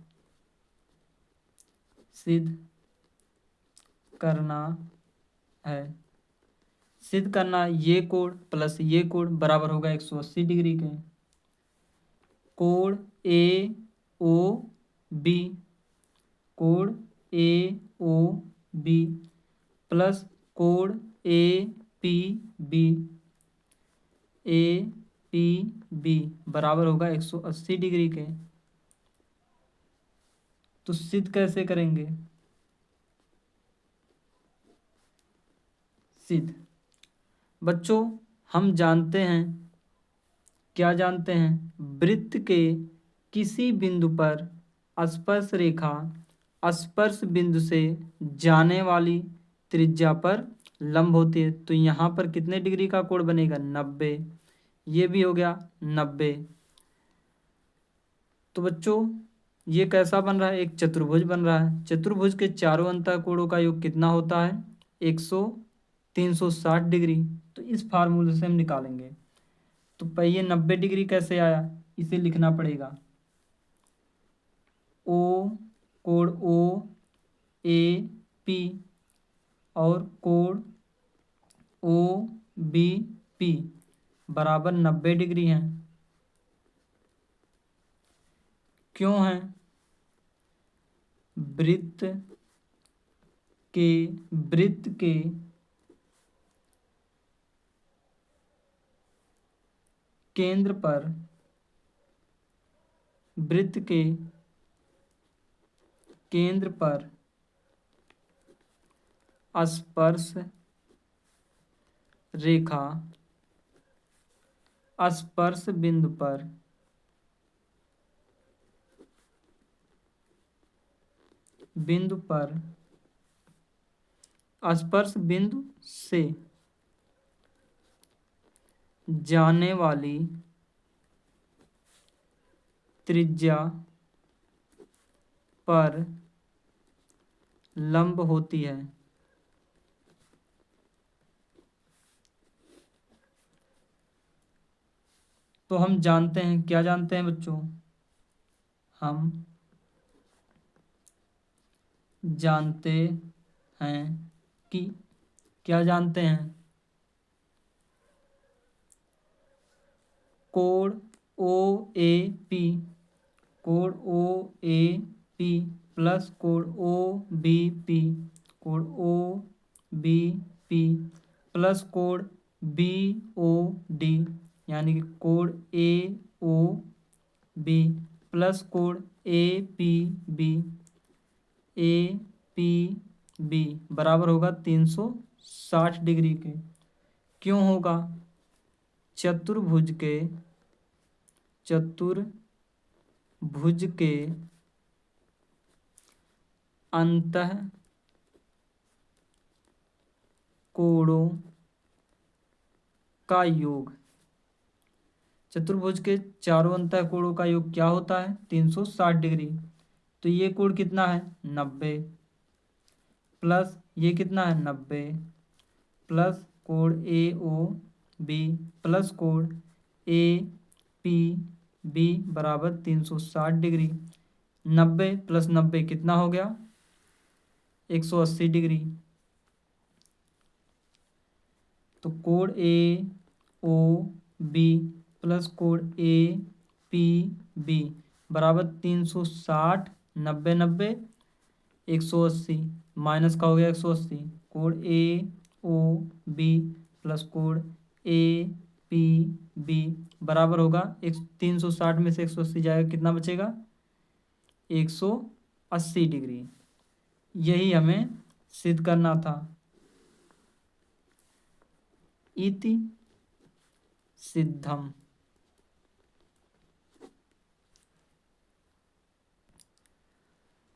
सिद्ध करना है, सिद्ध करना ये कोण प्लस ये कोण बराबर होगा 180 डिग्री के। कोण AOB, कोण AOB प्लस कोण APB बराबर होगा 180 डिग्री के। तो सिद्ध कैसे करेंगे? सिद्ध बच्चों हम जानते हैं, क्या जानते हैं? वृत्त के किसी बिंदु पर स्पर्श रेखा स्पर्श बिंदु से जाने वाली त्रिज्या पर लंब होती है। तो यहाँ पर कितने डिग्री का कोण बनेगा? 90। ये भी हो गया 90। तो बच्चों ये कैसा बन रहा है? एक चतुर्भुज बन रहा है। चतुर्भुज के चारों अंतःकोणों का योग कितना होता है? 360 डिग्री। तो इस फार्मूले से हम निकालेंगे। तो पहले 90 डिग्री कैसे आया? इसे लिखना पड़ेगा O, कोण OAP और कोण OBP बराबर 90 डिग्री हैं। क्यों हैं? वृत्त के केंद्र पर वृत्त के केंद्र पर स्पर्श रेखा स्पर्श बिंदु पर स्पर्श बिंदु से जाने वाली त्रिज्या पर लंब होती है। तो हम जानते हैं, क्या जानते हैं बच्चों? हम जानते हैं कि क्या जानते हैं? कोण OAP प्लस कोण OBP प्लस कोण BOD यानी कि कोण AOB प्लस कोण APB बराबर होगा 360 डिग्री के। क्यों होगा? चतुर्भुज के अंतः कोणों का योग, चतुर्भुज के चारों अंतःकोणों का योग क्या होता है? 360 डिग्री। तो ये कोण कितना है? 90 प्लस ये कितना है? 90 प्लस कोण ए ओ बी प्लस कोण ए पी बी बराबर 360 डिग्री। 90 प्लस 90 कितना हो गया? 180 डिग्री। तो कोण ए ओ बी प्लस कोण ए पी बी बराबर 360, 90 90 180 माइनस का हो गया 180। कोण ए ओ बी प्लस कोण ए पी बी बराबर होगा 360 में से 180 जाएगा, कितना बचेगा? 180 डिग्री। यही हमें सिद्ध करना था। इति सिद्धम।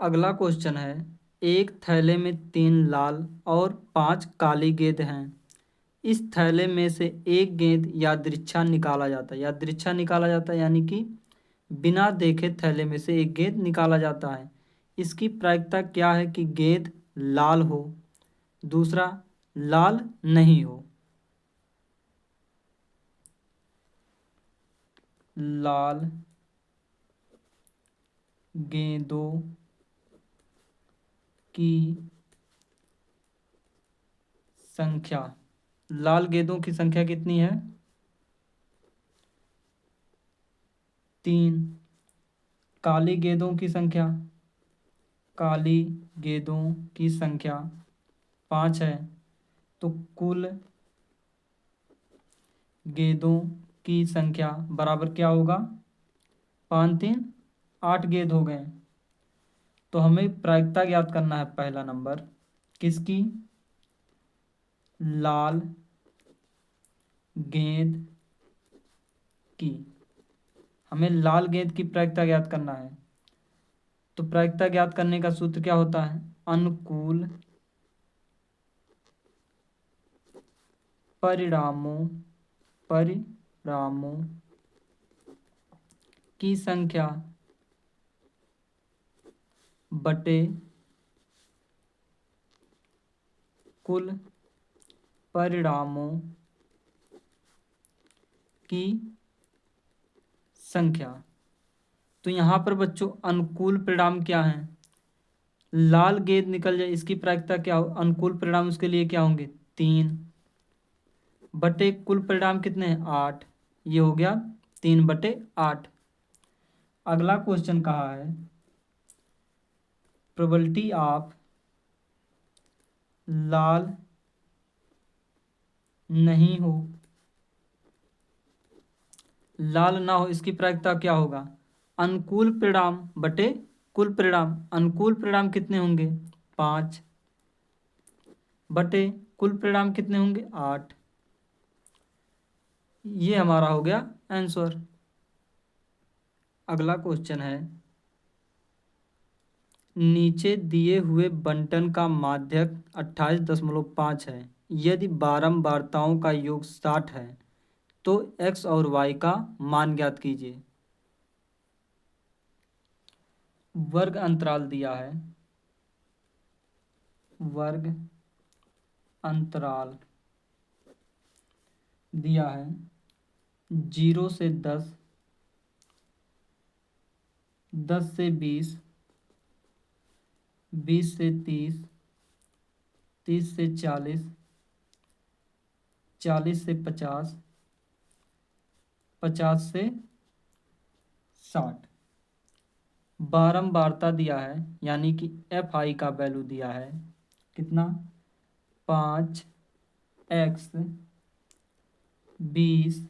अगला क्वेश्चन है, एक थैले में 3 लाल और 5 काली गेंद हैं। इस थैले में से एक गेंद यादृच्छा निकाला जाता है। यादृच्छा निकाला जाता है यानी कि बिना देखे थैले में से एक गेंद निकाला जाता है। इसकी प्रायिकता क्या है कि गेंद लाल हो, दूसरा लाल नहीं हो। लाल गेंदों की संख्या, लाल गेंदों की संख्या कितनी है? 3। काली गेंदों की संख्या, काली गेंदों की संख्या 5 है। तो कुल गेंदों की संख्या बराबर क्या होगा? 5 3 8 गेंद हो गए। तो हमें प्रायिकता ज्ञात करना है। पहला नंबर किसकी? लाल गेंद की। हमें लाल गेंद की प्रायिकता ज्ञात करना है। तो प्रायिकता ज्ञात करने का सूत्र क्या होता है? अनुकूल परिणामों की संख्या बटे कुल परिणामों की संख्या। तो यहाँ पर बच्चों अनुकूल परिणाम क्या है? लाल गेंद निकल जाए, इसकी प्रायिकता क्या हो? अनुकूल परिणाम उसके लिए क्या होंगे? 3 बटे कुल परिणाम कितने हैं? 8। ये हो गया 3/8। अगला क्वेश्चन कहा है, प्रोबेबिलिटी ऑफ लाल नहीं हो, लाल ना हो, इसकी प्रायिकता क्या होगा? अनुकूल परिणाम बटे कुल परिणाम। अनुकूल परिणाम कितने होंगे? 5 बटे कुल परिणाम कितने होंगे? 8। ये हमारा हो गया आंसर। अगला क्वेश्चन है, नीचे दिए हुए बंटन का माध्यक 28.5 है। यदि बारंबारताओं का योग 60 है तो x और y का मान ज्ञात कीजिए। वर्ग अंतराल दिया है, वर्ग अंतराल दिया है 0 से 10, 10 से 20, 20 से 30, 30 से 40, 40 से 50, 50 से 60। बारंबारता दिया है यानी कि एफ आई का वैल्यू दिया है कितना? 5x 20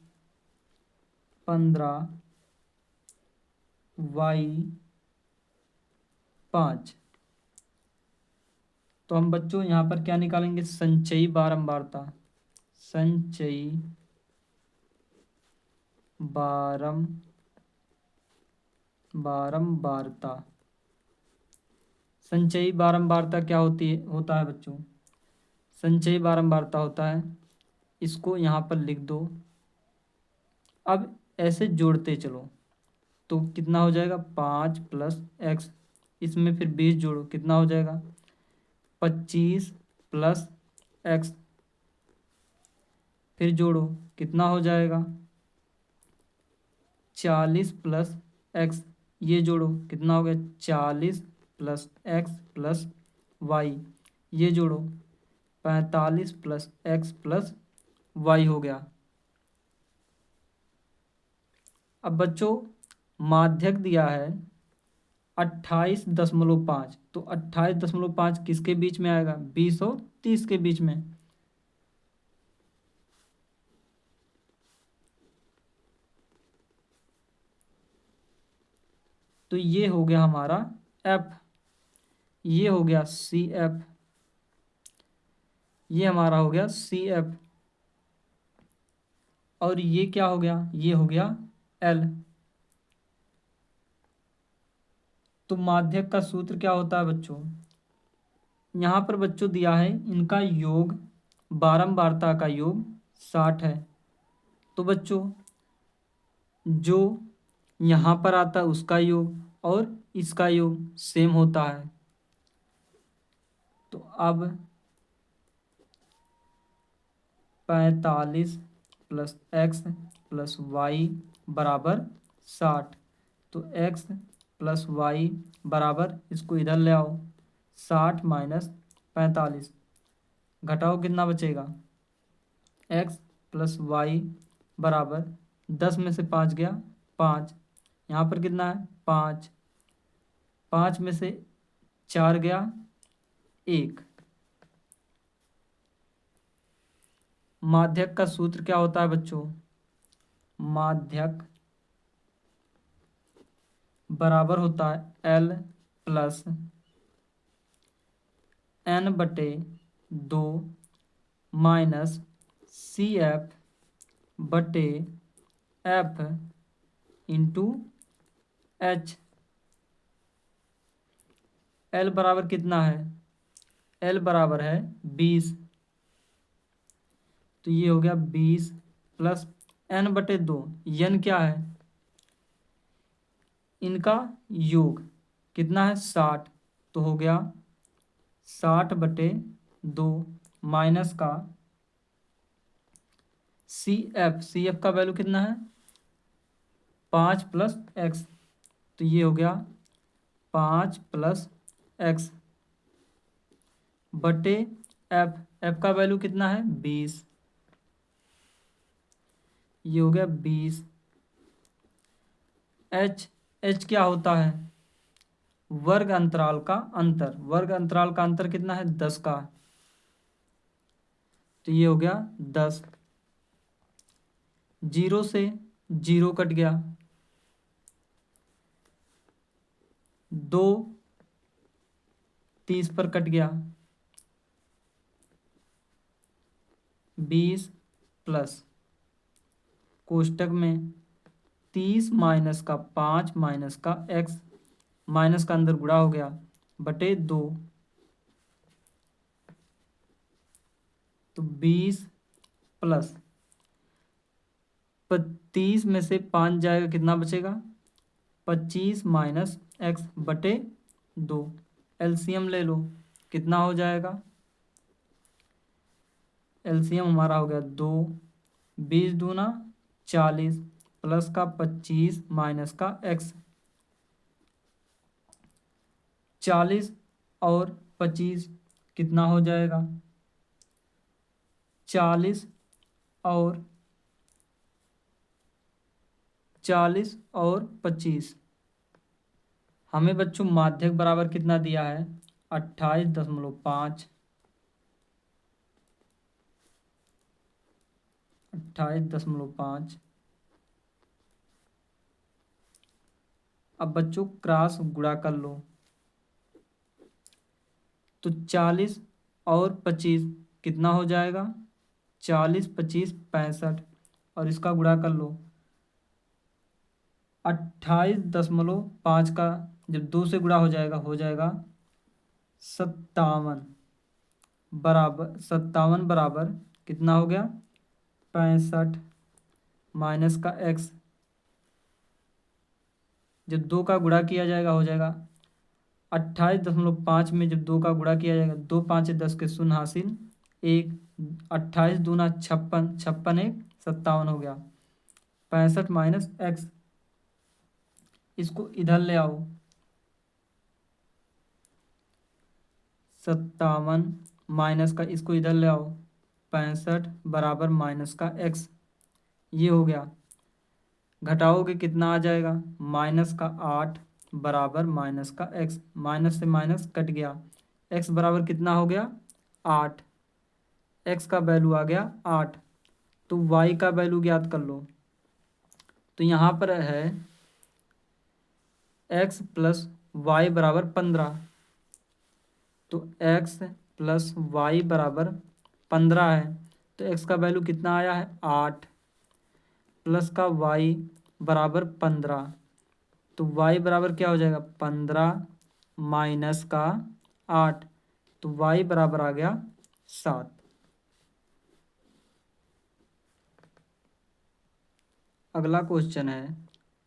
15 y 5। तो हम बच्चों यहाँ पर क्या निकालेंगे? संचयी बारंबारता। संचयी बारंबारता। संचयी बारंबारता क्या होता है बच्चों? संचयी बारंबारता होता है, इसको यहाँ पर लिख दो। अब ऐसे जोड़ते चलो तो कितना हो जाएगा? 5 + x, इसमें फिर 20 जोड़ो, कितना हो जाएगा? 25 + x फिर जोड़ो, कितना हो जाएगा 40 प्लस एक्स, ये जोड़ो कितना हो गया 40 प्लस एक्स प्लस वाई, ये जोड़ो 45 प्लस एक्स प्लस वाई हो गया। अब बच्चों माध्यक दिया है 28.5, तो 28.5 किसके बीच में आएगा 20 और 30 के बीच में। तो ये हो गया हमारा एफ, ये हो गया सी एफ, ये हमारा हो गया सी एफ, और ये क्या हो गया, ये हो गया एल। तो माध्यक का सूत्र क्या होता है बच्चों, यहाँ पर बच्चों दिया है इनका योग, बारंबारता का योग 60 है। तो बच्चों जो यहाँ पर आता है उसका योग और इसका योग सेम होता है। तो अब 45 प्लस एक्स प्लस वाई बराबर 60, तो एक्स प्लस वाई बराबर, इसको इधर ले आओ, 60 माइनस 45, घटाओ कितना बचेगा, एक्स प्लस वाई बराबर 10 में से 5 गया 5, यहाँ पर कितना है 5, 5 में से 4 गया 1। माध्यक का सूत्र क्या होता है बच्चों, माध्यक बराबर होता है एल प्लस एन बटे 2 माइनस सी एफ बटे एफ इंटू एच। एल बराबर कितना है, एल बराबर है 20, तो ये हो गया 20 प्लस एन बटे 2, एन क्या है इनका योग कितना है 60, तो हो गया 60 बटे 2 माइनस का सी एफ, सी एफ का वैल्यू कितना है 5 प्लस एक्स, तो ये हो गया 5 प्लस एक्स बटे एफ, एफ का वैल्यू कितना है 20, ये हो गया 20। एच, एच क्या होता है वर्ग अंतराल का अंतर, वर्ग अंतराल का अंतर कितना है 10 का, तो ये हो गया 10, 0 से 0 कट गया, 2 30 पर कट गया, 20 प्लस कोष्टक में 30 माइनस का 5 माइनस का एक्स, माइनस का अंदर गुणा हो गया बटे 2, तो 20 प्लस 30 में से 5 जाएगा कितना बचेगा 25 माइनस एक्स बटे 2, एलसीएम ले लो कितना हो जाएगा, एलसीएम हमारा हो गया 2, 20 दूना 40 प्लस का 25 माइनस का एक्स, 40 और 25 कितना हो जाएगा 40 और 25, हमें बच्चों माध्यक बराबर कितना दिया है 28.5, 28.5। अब बच्चों क्रॉस गुणा कर लो, तो 40 और 25 कितना हो जाएगा 40 25 65, और इसका गुणा कर लो 28.5 का जब 2 से गुणा हो जाएगा 57 बराबर, 57 बराबर कितना हो गया 65 माइनस का एक्स, जब 2 का गुणा किया जाएगा हो जाएगा 28.5 में जब 2 का गुणा किया जाएगा, 2 5 10 के शून्य हासिल 1, 28 दूना 56, 56 एक 57 हो गया। 65 माइनस एक्स, इसको इधर ले आओ। 57 माइनस का इसको इधर ले आओ। 65 बराबर माइनस का एक्स, ये हो गया। घटाओगे कितना आ जाएगा, माइनस का 8 बराबर माइनस का एक्स, माइनस से माइनस कट गया। एक्स बराबर कितना हो गया, 8। एक्स का वैल्यू आ गया 8। तो वाई का वैल्यू ज्ञात कर लो। तो यहाँ पर है एक्स प्लस वाई बराबर 15। तो एक्स प्लस वाई बराबर 15 है। तो एक्स का वैल्यू कितना आया है, 8, प्लस का वाई बराबर 15। तो वाई बराबर क्या हो जाएगा, 15 माइनस का 8। तो वाई बराबर आ गया 7। अगला क्वेश्चन है,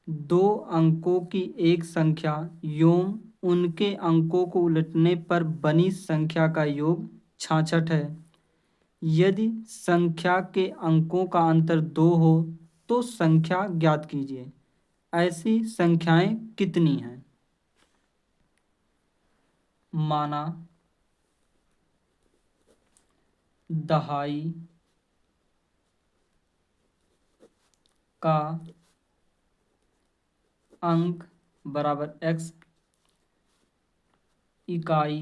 दो अंकों की एक संख्या एवं उनके अंकों को उलटने पर बनी संख्या का योग 66 है। यदि संख्या के अंकों का अंतर 2 हो तो संख्या ज्ञात कीजिए। ऐसी संख्याएं कितनी हैं। माना दहाई का अंक बराबर एक्स, इकाई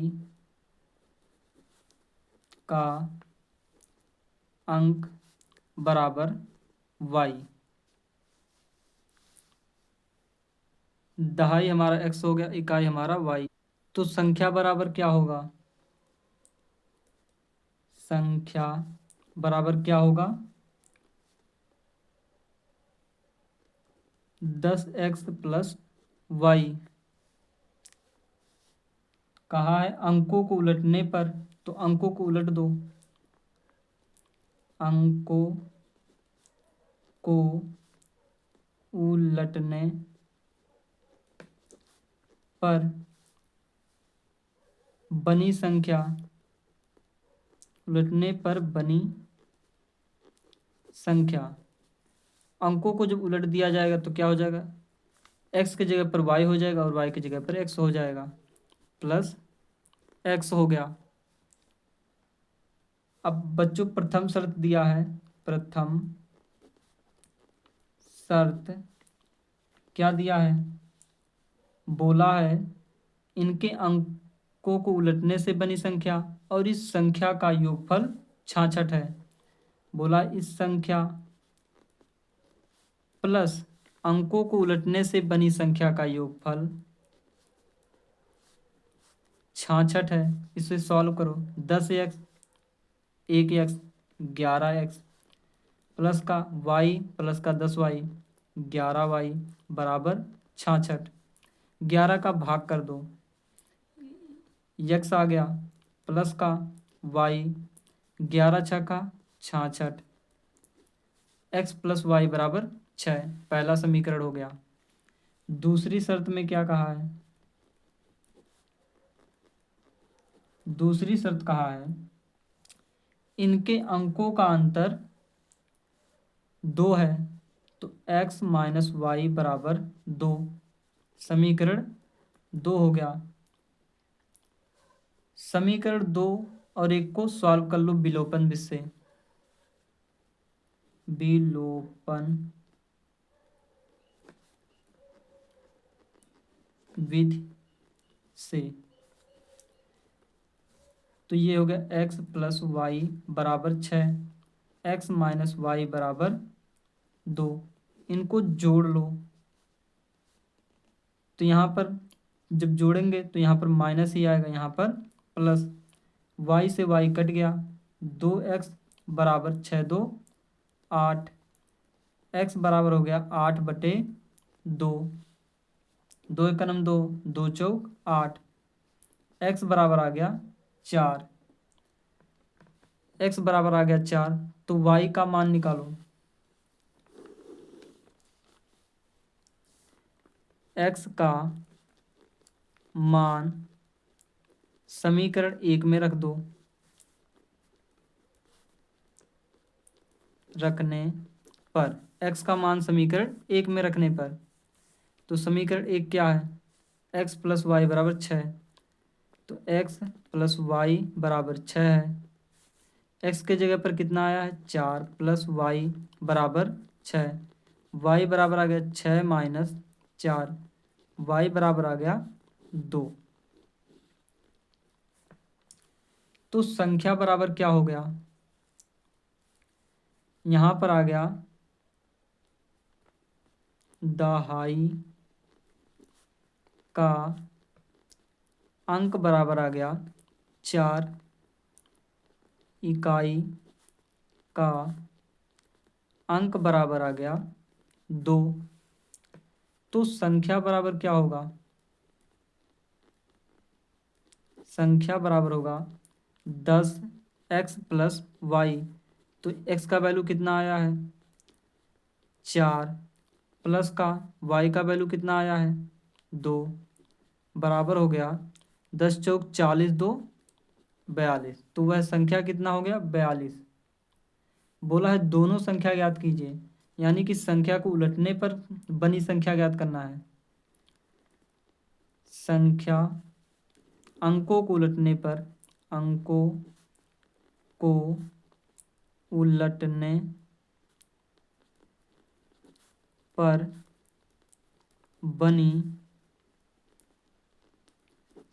का अंक बराबर वाई। दहाई हमारा एक्स हो गया, इकाई हमारा वाई। तो संख्या बराबर क्या होगा, संख्या बराबर क्या होगा, 10x प्लस वाई। कहा है अंकों को उलटने पर, तो अंकों को उलट दो। अंकों को उलटने पर बनी संख्या, उलटने पर बनी संख्या। अंकों को जब उलट दिया जाएगा तो क्या हो जाएगा, एक्स की जगह पर वाई हो जाएगा और वाई की जगह पर एक्स हो जाएगा, प्लस एक्स हो गया। अब बच्चों प्रथम शर्त दिया है, प्रथम शर्त क्या दिया है, बोला है इनके अंकों को उलटने से बनी संख्या और इस संख्या का योगफल 66 है। बोला इस संख्या प्लस अंकों को उलटने से बनी संख्या का योगफल 66 है। इसे सॉल्व करो। 10x, 1x, 11x प्लस का y प्लस का 10y, 11y बराबर 66। 11 का भाग कर दो, x आ गया, प्लस का y, 11 छक्का 66, x प्लस वाई बराबर 6। पहला समीकरण हो गया। दूसरी शर्त में क्या कहा है, दूसरी शर्त कहा है इनके अंकों का अंतर 2 है, तो x माइनस वाई बराबर 2। समीकरण 2 हो गया। समीकरण 2 और 1 को सॉल्व कर लो विलोपन विधि से। विलोपन विधि से तो ये हो गया x प्लस वाई बराबर 6, x माइनस वाई बराबर 2। इनको जोड़ लो। तो यहाँ पर जब जोड़ेंगे तो यहाँ पर माइनस ही आएगा, यहाँ पर प्लस। y से y कट गया, 2x बराबर 6 2 8, x बराबर हो गया 8/2। 2 एक कलम 2, 2 चौक 8, x बराबर आ गया 4। x बराबर आ गया 4, तो y का मान निकालो। x का मान समीकरण 1 में रख दो। रखने पर, x का मान समीकरण 1 में रखने पर, तो समीकरण 1 क्या है, x प्लस वाई बराबर 6, तो x प्लस वाई बराबर 6 है। x के जगह पर कितना आया है, 4 प्लस वाई बराबर 6, वाई बराबर आ गया 6 माइनस 4, वाई बराबर आ गया 2। तो संख्या बराबर क्या हो गया, यहाँ पर आ गया दहाई का अंक बराबर आ गया 4, इकाई का अंक बराबर आ गया 2। तो संख्या बराबर क्या होगा, संख्या बराबर होगा 10x प्लस वाई। तो x का वैल्यू कितना आया है 4, प्लस का y का वैल्यू कितना आया है 2, बराबर हो गया 10 चौक 40, 2 42। तो वह संख्या कितना हो गया 42। बोला है दोनों संख्या ज्ञात कीजिए, यानी कि संख्या को उलटने पर बनी संख्या ज्ञात करना है। संख्या अंकों को उलटने पर, अंकों को उलटने पर बनी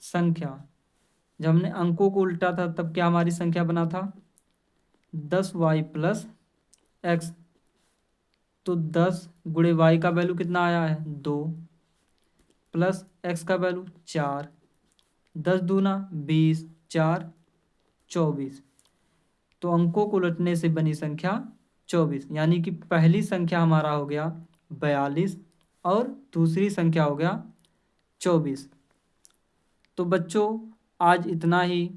संख्या, जब हमने अंकों को उल्टा था तब क्या हमारी संख्या बना था 10y प्लस एक्स। तो 10 गुणे y का वैल्यू कितना आया है 2, प्लस x का वैल्यू 4, 10 दूना 20, 4 24। तो अंकों को उलटने से बनी संख्या 24, यानी कि पहली संख्या हमारा हो गया 42 और दूसरी संख्या हो गया 24। तो बच्चों आज इतना ही।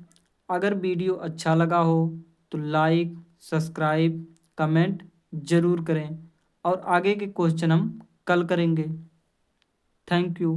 अगर वीडियो अच्छा लगा हो तो लाइक, सब्सक्राइब, कमेंट ज़रूर करें और आगे के क्वेश्चन हम कल करेंगे। Thank you.